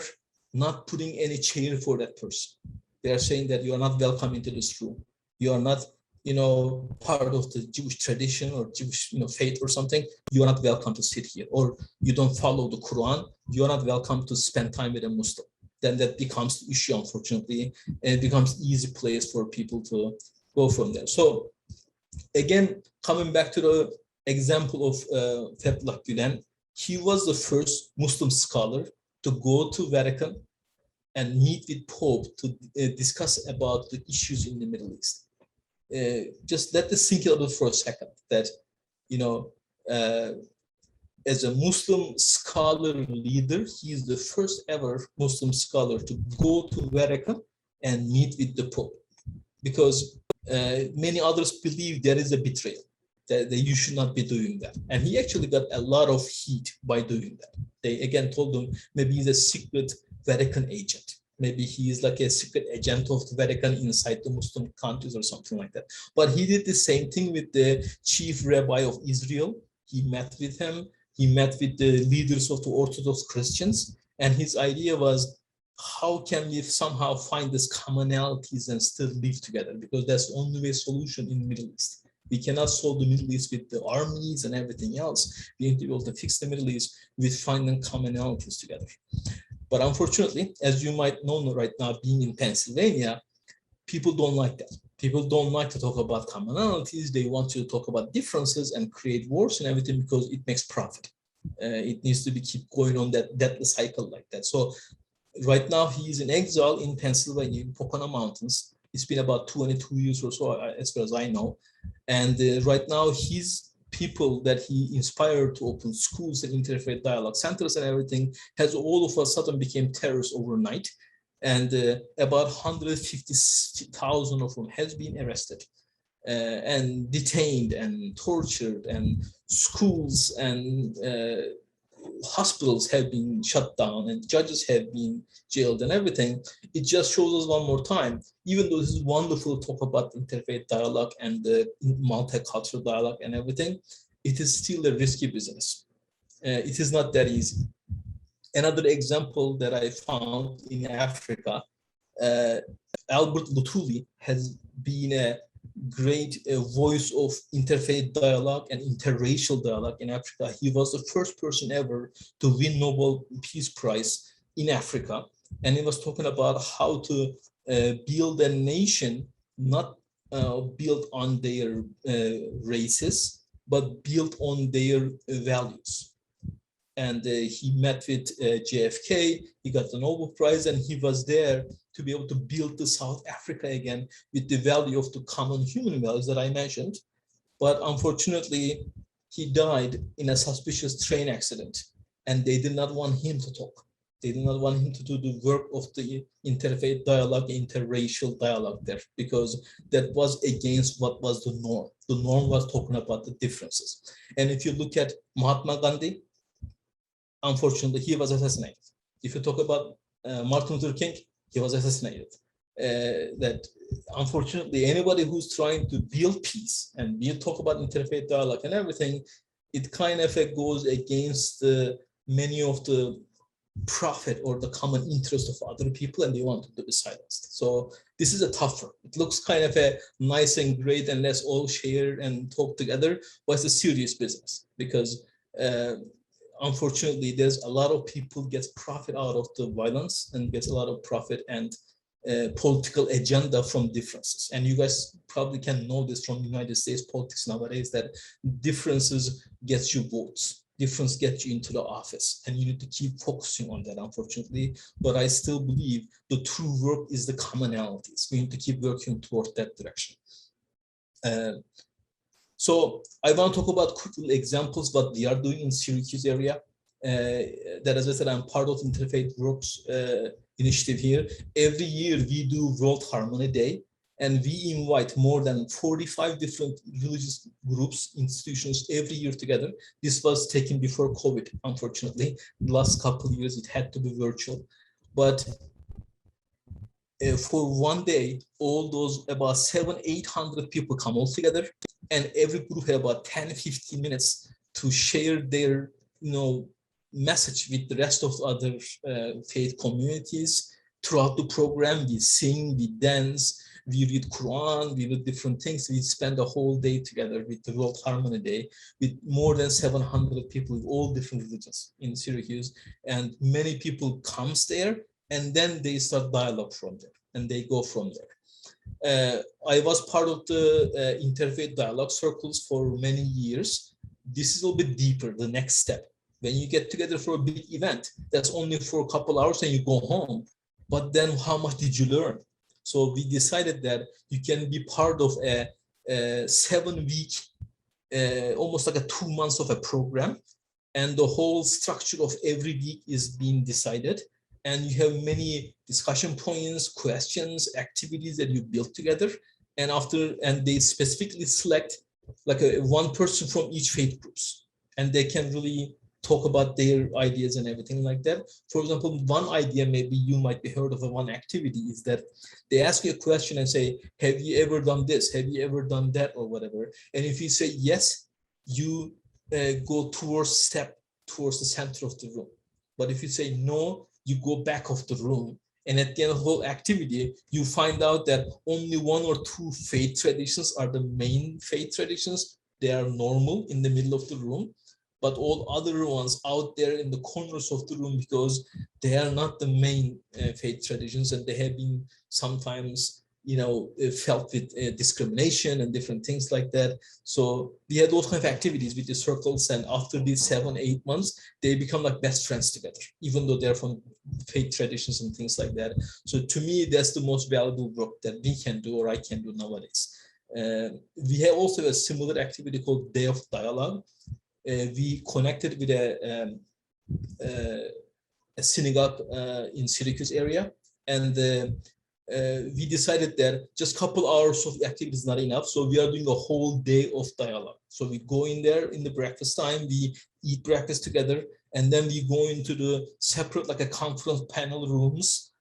not putting any chair for that person. They are saying that you are not welcome into this room. You are not, part of the Jewish tradition or Jewish, faith or something. You are not welcome to sit here. Or you don't follow the Quran. You are not welcome to spend time with a Muslim. Then that becomes the issue, unfortunately, and it becomes easy place for people to go from there. So again, coming back to the example of Fethullah Gulen, he was the first Muslim scholar to go to Vatican and meet with Pope to discuss about the issues in the Middle East. Just let this sink in for a second, that, as a Muslim scholar leader, he is the first ever Muslim scholar to go to Vatican and meet with the Pope, because many others believe there is a betrayal, that you should not be doing that. And he actually got a lot of heat by doing that. They again told him maybe he's a secret Vatican agent. Maybe he is like a secret agent of the Vatican inside the Muslim countries or something like that. But he did the same thing with the chief rabbi of Israel. He met with him. He met with the leaders of the Orthodox Christians. And his idea was, how can we somehow find these commonalities and still live together? Because that's the only way solution in the Middle East. We cannot solve the Middle East with the armies and everything else. We need to be able to fix the Middle East with finding commonalities together. But unfortunately, as you might know right now, being in Pennsylvania, people don't like that. People don't like to talk about commonalities. They want to talk about differences and create wars and everything because it makes profit. It needs to be keep going on that cycle like that. So right now he is in exile in Pennsylvania, in Pocono Mountains. It's been about 22 years or so, as far as I know. And right now his people that he inspired to open schools and interfaith dialogue centers and everything has all of a sudden became terrorists overnight. And about 150,000 of them has been arrested and detained and tortured, and schools and hospitals have been shut down and judges have been jailed and everything. It just shows us one more time, even though this is wonderful to talk about interfaith dialogue and the multicultural dialogue and everything, it is still a risky business. It is not that easy. Another example that I found in Africa, Albert Luthuli has been a great voice of interfaith dialogue and interracial dialogue in Africa. He was the first person ever to win Nobel Peace Prize in Africa. And he was talking about how to build a nation, not built on their races, but built on their values. And he met with JFK, he got the Nobel Prize, and he was there to be able to build the South Africa again with the value of the common human values that I mentioned. But unfortunately, he died in a suspicious train accident, and they did not want him to talk. They did not want him to do the work of the interfaith dialogue, interracial dialogue there, because that was against what was the norm. The norm was talking about the differences. And if you look at Mahatma Gandhi, unfortunately, he was assassinated. If you talk about Martin Luther King, he was assassinated. That unfortunately, anybody who's trying to build peace and talk about interfaith dialogue and everything, it kind of goes against many of the profit or the common interest of other people, and they want to be silenced. So this is a tough work. It looks kind of a nice and great, and let's all share and talk together, but it's a serious business, because unfortunately, there's a lot of people get profit out of the violence and gets a lot of profit and political agenda from differences. And you guys probably can know this from United States politics nowadays, that differences gets you votes. Difference gets you into the office, and you need to keep focusing on that, unfortunately. But I still believe the true work is the commonalities. We need to keep working toward that direction. So I want to talk about quick examples what we are doing in Syracuse area. That, as I said, I'm part of Interfaith Groups initiative here. Every year we do World Harmony Day, and we invite more than 45 different religious groups, institutions every year together. This was taken before COVID, unfortunately. The last couple of years it had to be virtual. But for one day, all those about 700-800 people come all together, and every group had about 10-15 minutes to share their message with the rest of the other faith communities. Throughout the program, we sing, we dance, we read Quran, we read different things. We spend a whole day together with the World Harmony Day with more than 700 people with all different religions in Syracuse. And many people comes there, and then they start dialogue from there, and they go from there. I was part of the interfaith dialogue circles for many years. This is a little bit deeper, the next step. When you get together for a big event, that's only for a couple hours and you go home. But then how much did you learn? So we decided that you can be part of a 7-week, almost like a 2 months of a program. And the whole structure of every week is being decided. And you have many discussion points, questions, activities that you build together. And they specifically select like one person from each faith groups. And they can really talk about their ideas and everything like that. For example, one idea maybe you might be heard of, one activity is that they ask you a question and say, have you ever done this? Have you ever done that, or whatever? And if you say yes, you go step towards the center of the room. But if you say no, you go back of the room. And at the end of the whole activity, you find out that only 1 or 2 faith traditions are the main faith traditions. They are normal in the middle of the room. But all other ones out there in the corners of the room, because they are not the main faith traditions, and they have been sometimes, felt with discrimination and different things like that. So we had those kind of activities with the circles, and after these 7-8 months, they become like best friends together, even though they're from faith traditions and things like that. So to me, that's the most valuable work that we can do, or I can do nowadays. We have also a similar activity called Day of Dialogue. We connected with a synagogue in Syracuse area, and we decided that just a couple hours of activity is not enough, so we are doing a whole day of dialogue. So we go in there in the breakfast time, we eat breakfast together, and then we go into the separate, like a conference panel rooms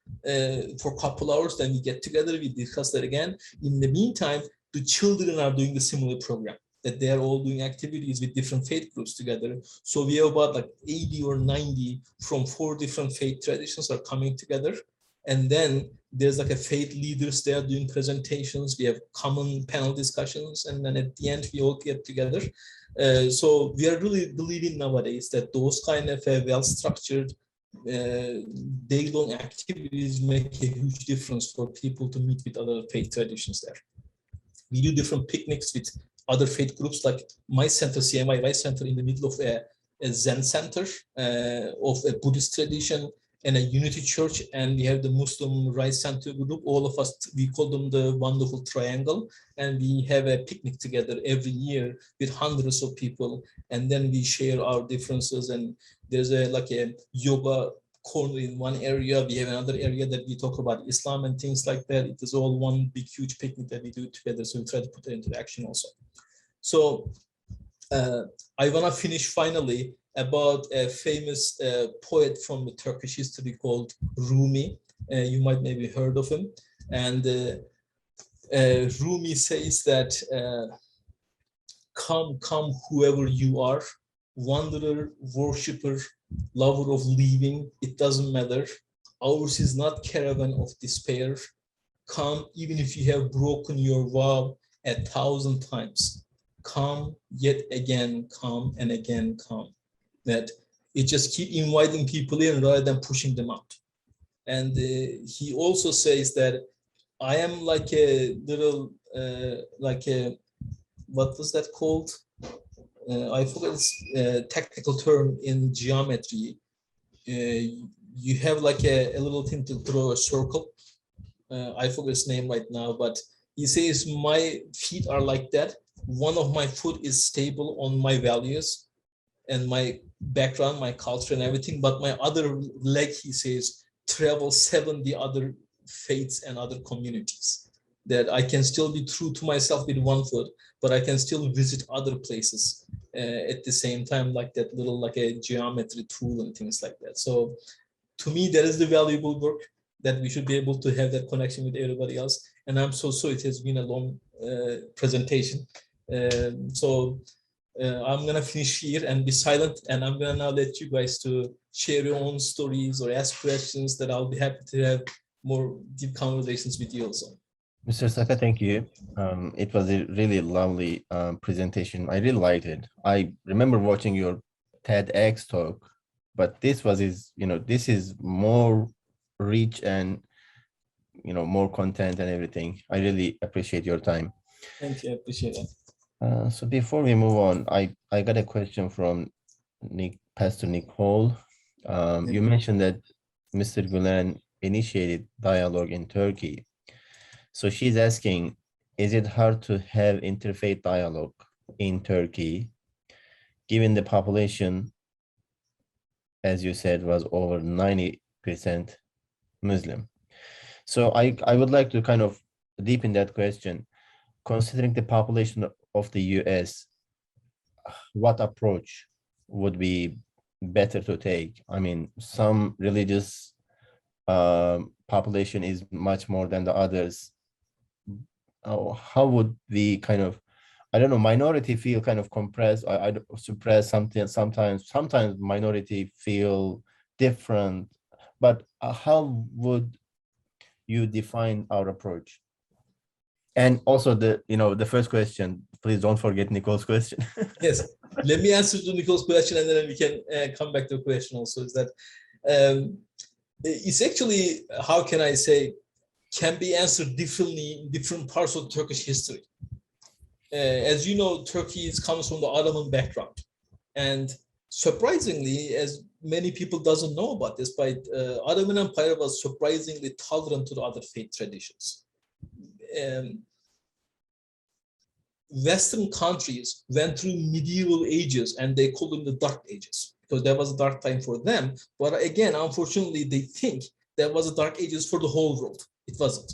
for a couple hours, then we get together, we discuss that again. In the meantime, the children are doing the similar program. that they are all doing activities with different faith groups together. So we have about like 80 or 90 from 4 different faith traditions are coming together. And then there's like a faith leaders, they are doing presentations. We have common panel discussions. And then at the end, we all get together. So we are really believing nowadays that those kind of well-structured day-long activities make a huge difference for people to meet with other faith traditions there. We do different picnics with other faith groups, like my center, CMI Rice Center, in the middle of a Zen center of a Buddhist tradition and a Unity Church, and we have the Muslim Rice Center group. All of us, we call them the Wonderful Triangle, and we have a picnic together every year with hundreds of people, and then we share our differences. And there's like a yoga corner in one area. We have another area that we talk about Islam and things like that. It is all one big, huge picnic that we do together. So we try to put it into action also. So I want to finish finally about a famous poet from the Turkish history called Rumi. You might maybe heard of him. And Rumi says that, come, come, whoever you are, wanderer, worshipper, lover of living, it doesn't matter. Ours is not caravan of despair. Come, even if you have broken your vow 1,000 times. Come, yet again, come and again, come. That it just keep inviting people in rather than pushing them out. And he also says that I am like a little, what was that called? I forget its technical term in geometry. You have like a little thing to draw a circle. I forget its name right now, but he says my feet are like that. One of my foot is stable on my values and my background, my culture and everything, but my other leg, he says, travels 70 other faiths and other communities. That I can still be true to myself with one foot, but I can still visit other places at the same time, like that little, like a geometry tool and things like that. So to me, that is the valuable work, that we should be able to have that connection with everybody else. And I'm so sorry, it has been a long presentation. I'm gonna finish here and be silent, and I'm gonna now let you guys to share your own stories or ask questions, that I'll be happy to have more deep conversations with you also. Mr. Saka, thank you. It was a really lovely presentation. I really liked it. I remember watching your TEDx talk, but this is more rich and, more content and everything. I really appreciate your time. Thank you, I appreciate it. So before we move on, I got a question from Pastor Nicole. You mentioned that Mr. Gulen initiated dialogue in Turkey. So she's asking, is it hard to have interfaith dialogue in Turkey, given the population, as you said, was over 90% Muslim? So I would like to kind of deepen that question. Considering the population of the US, what approach would be better to take? I mean, some religious population is much more than the others. How would we kind of, I don't know, minority feel kind of compressed? I suppress something sometimes minority feel different, but how would you define our approach? And also the first question, please don't forget Nicole's question. Yes, let me answer to Nicole's question, and then we can come back to the question also, is that it's actually, how can I say, can be answered differently in different parts of Turkish history. As you know, Turkey comes from the Ottoman background. And surprisingly, as many people doesn't know about this, but Ottoman Empire was surprisingly tolerant to the other faith traditions. Western countries went through medieval ages, and they call them the dark ages, because that was a dark time for them. But again, unfortunately, they think that was a dark ages for the whole world. It wasn't.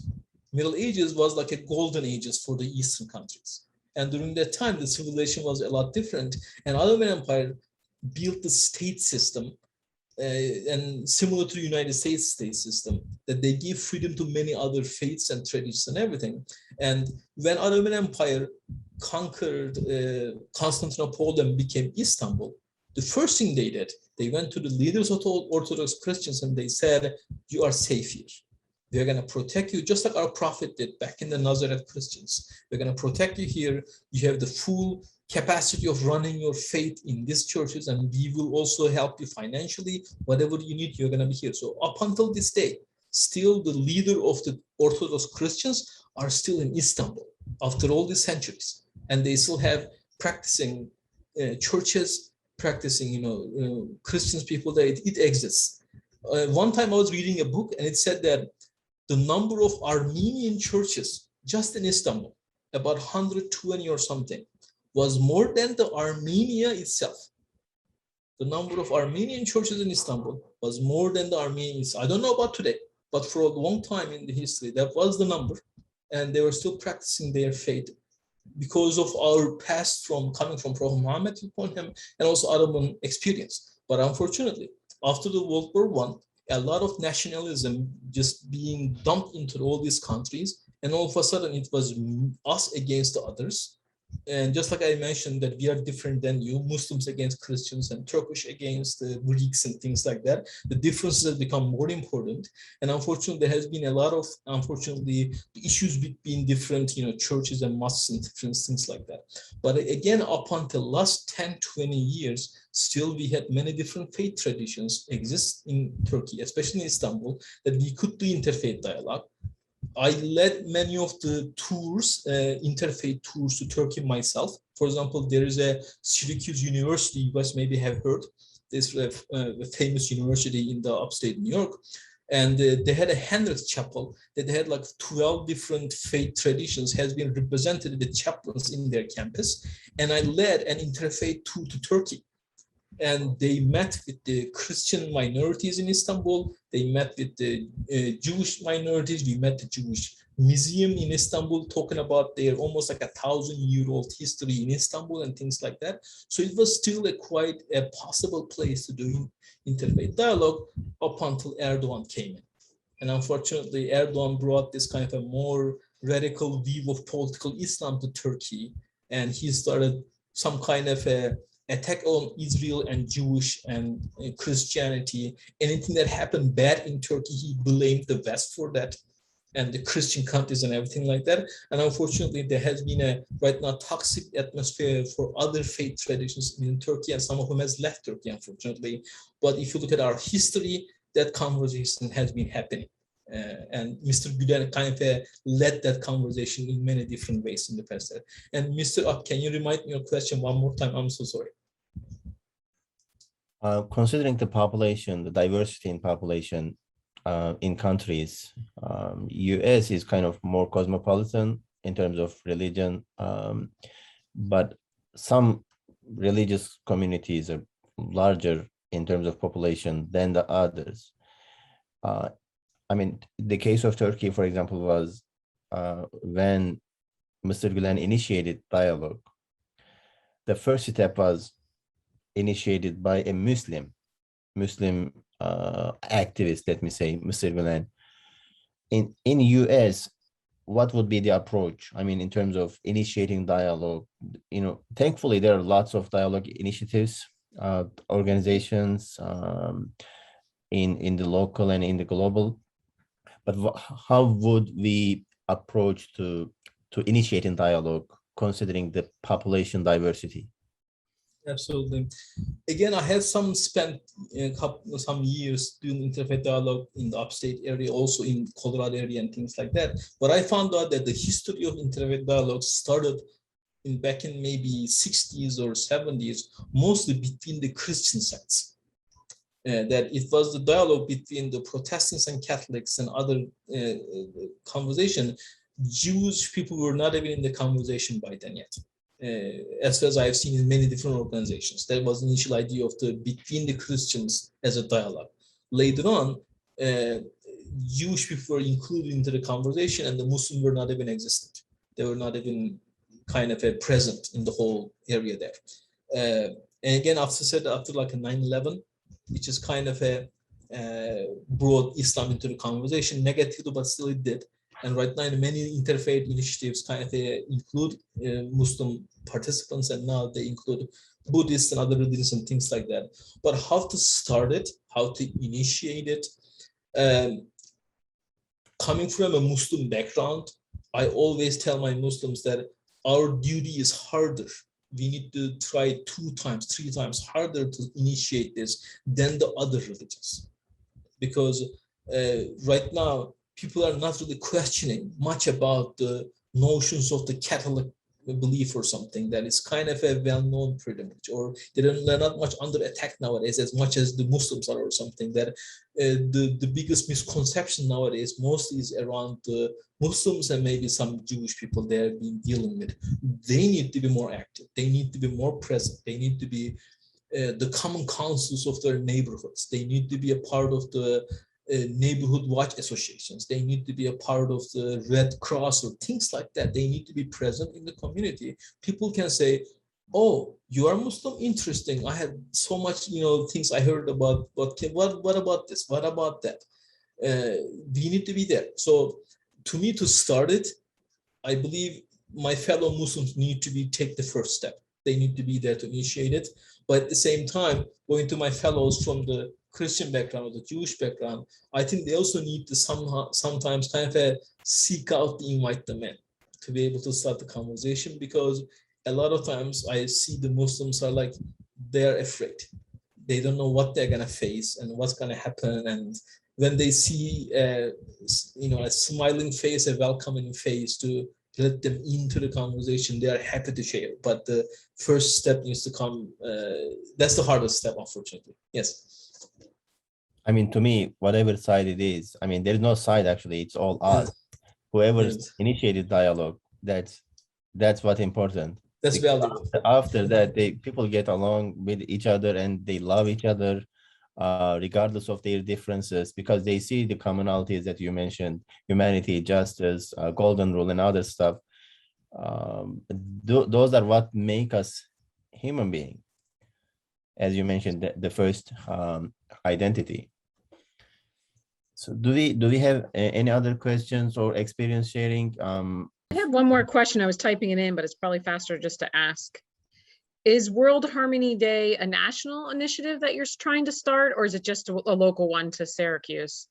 Middle Ages was like a golden ages for the Eastern countries. And during that time, the civilization was a lot different. And Ottoman Empire built the state system, and similar to the United States state system, that they give freedom to many other faiths and traditions and everything. And when Ottoman Empire conquered Constantinople and became Istanbul, the first thing they did, they went to the leaders of all Orthodox Christians and they said, you are safe here. We're going to protect you just like our prophet did back in the Nazareth Christians. We're going to protect you here. You have the full capacity of running your faith in these churches, and we will also help you financially. Whatever you need, you're going to be here. So up until this day, still the leader of the Orthodox Christians are still in Istanbul after all these centuries. And they still have practicing churches, practicing, Christians people there. It exists. One time I was reading a book and it said that the number of Armenian churches just in Istanbul, about 120 or something, was more than the Armenia itself. The number of Armenian churches in Istanbul was more than the Armenians. I don't know about today, but for a long time in the history, that was the number. And they were still practicing their faith because of our past coming from Prophet Muhammad upon him and also Ottoman experience. But unfortunately, after the World War I, a lot of nationalism just being dumped into all these countries, and all of a sudden it was us against the others. And just like I mentioned that we are different than you, Muslims against Christians and Turkish against the Greeks and things like that, the differences have become more important. And unfortunately, there has been a lot of, issues between different, churches and mosques and different things like that. But again, up until last 10, 20 years, still we had many different faith traditions exist in Turkey, especially in Istanbul, that we could do interfaith dialogue. I led many of the tours, interfaith tours to Turkey myself. For example, there is a Syracuse University, you guys maybe have heard, this famous university in the upstate New York. And they had a Hendrix Chapel that had like 12 different faith traditions has been represented with chaplains in their campus. And I led an interfaith tour to Turkey. And they met with the Christian minorities in Istanbul. They met with the Jewish minorities. We met the Jewish Museum in Istanbul, talking about their almost like 1,000-year-old history in Istanbul and things like that. So it was still quite a possible place to do interfaith dialogue up until Erdogan came in. And unfortunately, Erdogan brought this kind of a more radical view of political Islam to Turkey. And he started some kind of a attack on Israel and Jewish and Christianity. Anything that happened bad in Turkey, he blamed the West for that and the Christian countries and everything like that. And unfortunately, there has been a right now toxic atmosphere for other faith traditions in Turkey, and some of them has left Turkey, unfortunately. But if you look at our history, that conversation has been happening. And Mr. Gulen kind of led that conversation in many different ways in the past. And Mr. Ak, can you remind me your question one more time? I'm so sorry. Considering the population, the diversity in population in countries, US is kind of more cosmopolitan in terms of religion, but some religious communities are larger in terms of population than the others. The case of Turkey, for example, was when Mr. Gulen initiated dialogue. The first step was initiated by a Muslim activist, let me say, Mr. Gulen. In US, what would be the approach? In terms of initiating dialogue, thankfully there are lots of dialogue initiatives, organizations in the local and in the global. But how would we approach to initiating dialogue, considering the population diversity? Absolutely. Again, I have spent some years doing interfaith dialogue in the upstate area, also in Colorado area and things like that. But I found out that the history of interfaith dialogue started back in maybe 60s or 70s, mostly between the Christian sects. That it was the dialogue between the Protestants and Catholics and other conversation. Jewish people were not even in the conversation by then yet. As far as I've seen in many different organizations, that was the initial idea of between the Christians as a dialogue. Later on, Jewish people were included into the conversation, and the Muslims were not even existent. They were not even kind of present in the whole area there. And again, after like a 9/11, which is kind of brought Islam into the conversation negatively, but still it did. And right now, many interfaith initiatives kind of include Muslim participants, and now they include Buddhists and other religions and things like that. But how to start it, how to initiate it, coming from a Muslim background, I always tell my Muslims that our duty is harder. We need to try 2 times, 3 times harder to initiate this than the other religions. Because right now, people are not really questioning much about the notions of the Catholic belief or something that is kind of a well-known pretty much, or they're not much under attack nowadays as much as the Muslims are or something. That the biggest misconception nowadays mostly is around the Muslims and maybe some Jewish people they've been dealing with. They need to be more active. They need to be more present. They need to be the common councils of their neighborhoods. They need to be a part of the neighborhood watch associations. They need to be a part of the Red Cross or things like that. They need to be present in the community. People can say, oh, you are Muslim? Interesting. I have so much, things I heard about, but what about this? What about that? We need to be there. So to me, to start it, I believe my fellow Muslims need to take the first step. They need to be there to initiate it. But at the same time, going to my fellows from the Christian background or the Jewish background, I think they also need to sometimes kind of seek out the invite them in to be able to start the conversation, because a lot of times I see the Muslims are like, they're afraid. They don't know what they're going to face and what's going to happen. And when they see, a smiling face, a welcoming face to let them into the conversation, they are happy to share. But the first step needs to come. That's the hardest step, unfortunately. Yes. I mean, to me, whatever side it is, I mean, there's no side actually. It's all us. Whoever initiated dialogue, that's what's important. That's valuable. After that, people get along with each other and they love each other, regardless of their differences, because they see the commonalities that you mentioned: humanity, justice, golden rule, and other stuff. Those are what make us human being. As you mentioned, the first identity. So do we have any other questions or experience sharing? I have one more question. I was typing it in, but it's probably faster just to ask. Is World Harmony Day a national initiative that you're trying to start, or is it just a local one to Syracuse?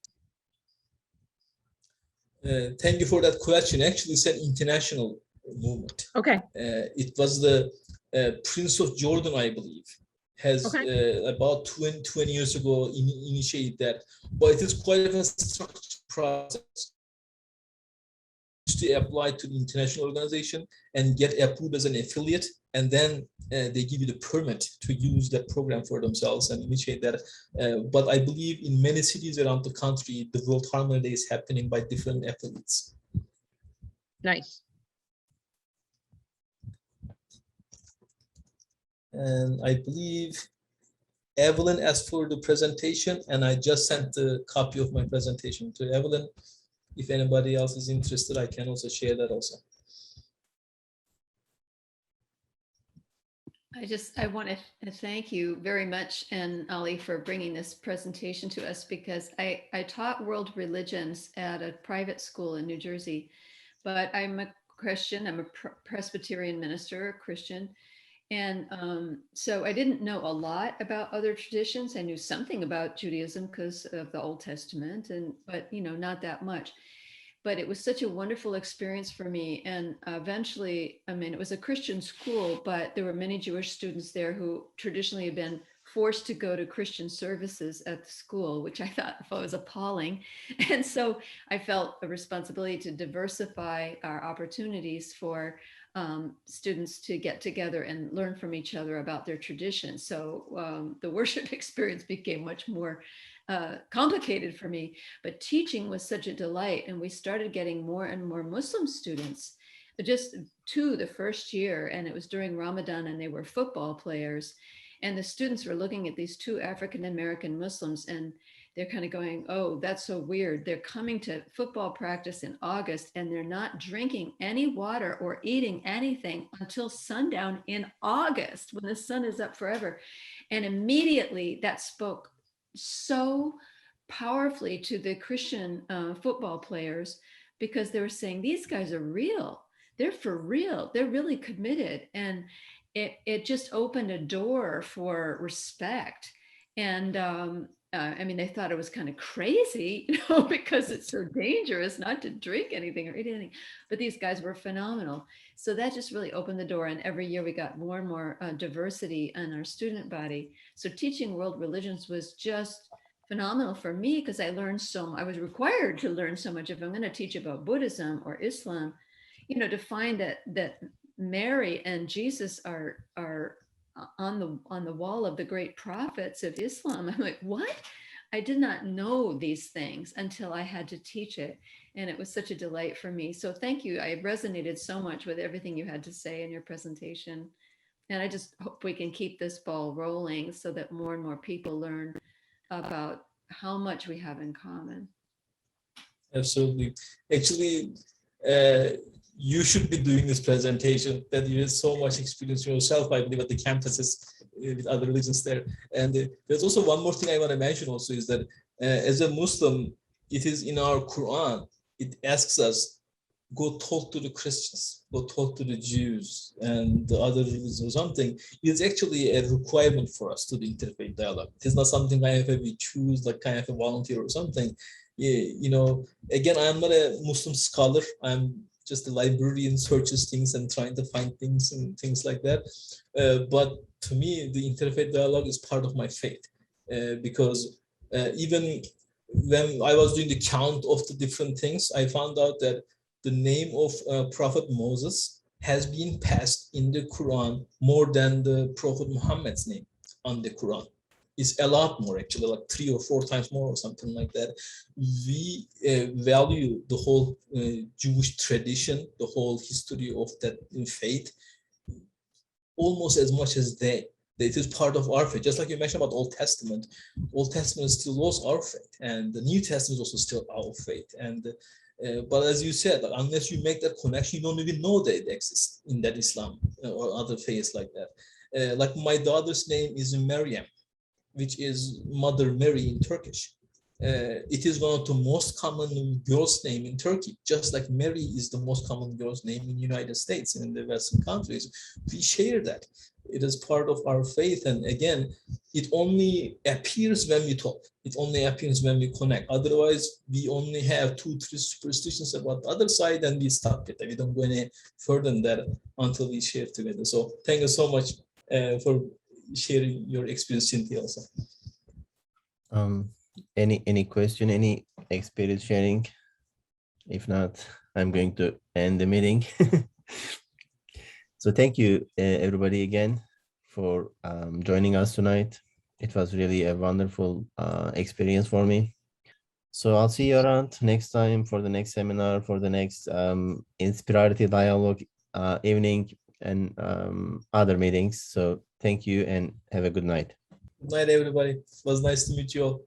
Thank you for that question. Actually, it's an international movement. Okay. It was the Prince of Jordan, I believe, has about 20 years ago initiated that, but it is quite a structured process to apply to the international organization and get approved as an affiliate, and then they give you the permit to use that program for themselves and initiate that. But I believe in many cities around the country, the World Harmony Day is happening by different affiliates. Nice. And I believe Evelyn asked for the presentation, and I just sent the copy of my presentation to Evelyn. If anybody else is interested, I can also share that also. I want to thank you very much, and Ali, for bringing this presentation to us, because I taught world religions at a private school in New Jersey, but I'm a Christian. I'm a Presbyterian minister, a Christian. And so I didn't know a lot about other traditions. I knew something about Judaism because of the Old Testament, but not that much. But it was such a wonderful experience for me. And eventually, I mean, it was a Christian school, but there were many Jewish students there who traditionally had been forced to go to Christian services at the school, which I thought was appalling. And so I felt a responsibility to diversify our opportunities for students to get together and learn from each other about their traditions. So the worship experience became much more complicated for me, but teaching was such a delight. And we started getting more and more Muslim students, just the first year. And it was during Ramadan, and they were football players. And the students were looking at these 2 African-American Muslims, and they're kind of going, oh, that's so weird. They're coming to football practice in August, and they're not drinking any water or eating anything until sundown in August, when the sun is up forever. And immediately that spoke so powerfully to the Christian football players, because they were saying, these guys are real. They're for real. They're really committed. And it just opened a door for respect. And I mean, they thought it was kind of crazy, you know, because it's so dangerous not to drink anything or eat anything. But these guys were phenomenal. So that just really opened the door. And every year we got more and more diversity in our student body. So teaching world religions was just phenomenal for me, because I learned I was required to learn so much. If I'm going to teach about Buddhism or Islam, you know, to find that Mary and Jesus are on the wall of the great prophets of Islam. I'm like, what? I did not know these things until I had to teach it. And it was such a delight for me. So thank you. I resonated so much with everything you had to say in your presentation. And I just hope we can keep this ball rolling so that more and more people learn about how much we have in common. Absolutely. Actually, you should be doing this presentation, that you have so much experience yourself, I believe, at the campuses with other religions there. And there's also one more thing I want to mention also, is that as a Muslim, it is in our Quran, it asks us, go talk to the Christians, go talk to the Jews and the other religions or something. It's actually a requirement for us to do interfaith dialogue. It is not something we choose, like kind of a volunteer or something. You know, again, I'm not a Muslim scholar. I'm just a librarian, searches things and trying to find things and things like that. But to me, the interfaith dialogue is part of my faith, because even when I was doing the count of the different things, I found out that the name of Prophet Moses has been passed in the Quran more than the Prophet Muhammad's name on the Quran. It's a lot more, actually, like 3 or 4 times more or something like that. We value the whole Jewish tradition, the whole history of that faith, almost as much as they. It is part of our faith. Just like you mentioned about Old Testament still was our faith, and the New Testament is also still our faith. And but as you said, unless you make that connection, you don't even know that it exists in that Islam or other faiths like that. Like my daughter's name is Maryam, which is Mother Mary in Turkish. It is one of the most common girl's name in Turkey, just like Mary is the most common girl's name in the United States and in the Western countries. We share that. It is part of our faith. And again, it only appears when we talk. It only appears when we connect. Otherwise, we only have 2-3 superstitions about the other side and we stop it. We don't go any further than that until we share together. So thank you so much for sharing your experience, Cynthia, also. Any question, any experience sharing? If not, I'm going to end the meeting. So thank you, everybody, again for joining us tonight. It was really a wonderful experience for me. So I'll see you around next time for the next seminar, for the next Inspirarity Dialogue evening and other meetings. So thank you and have a good night. Good night, everybody. It was nice to meet you all.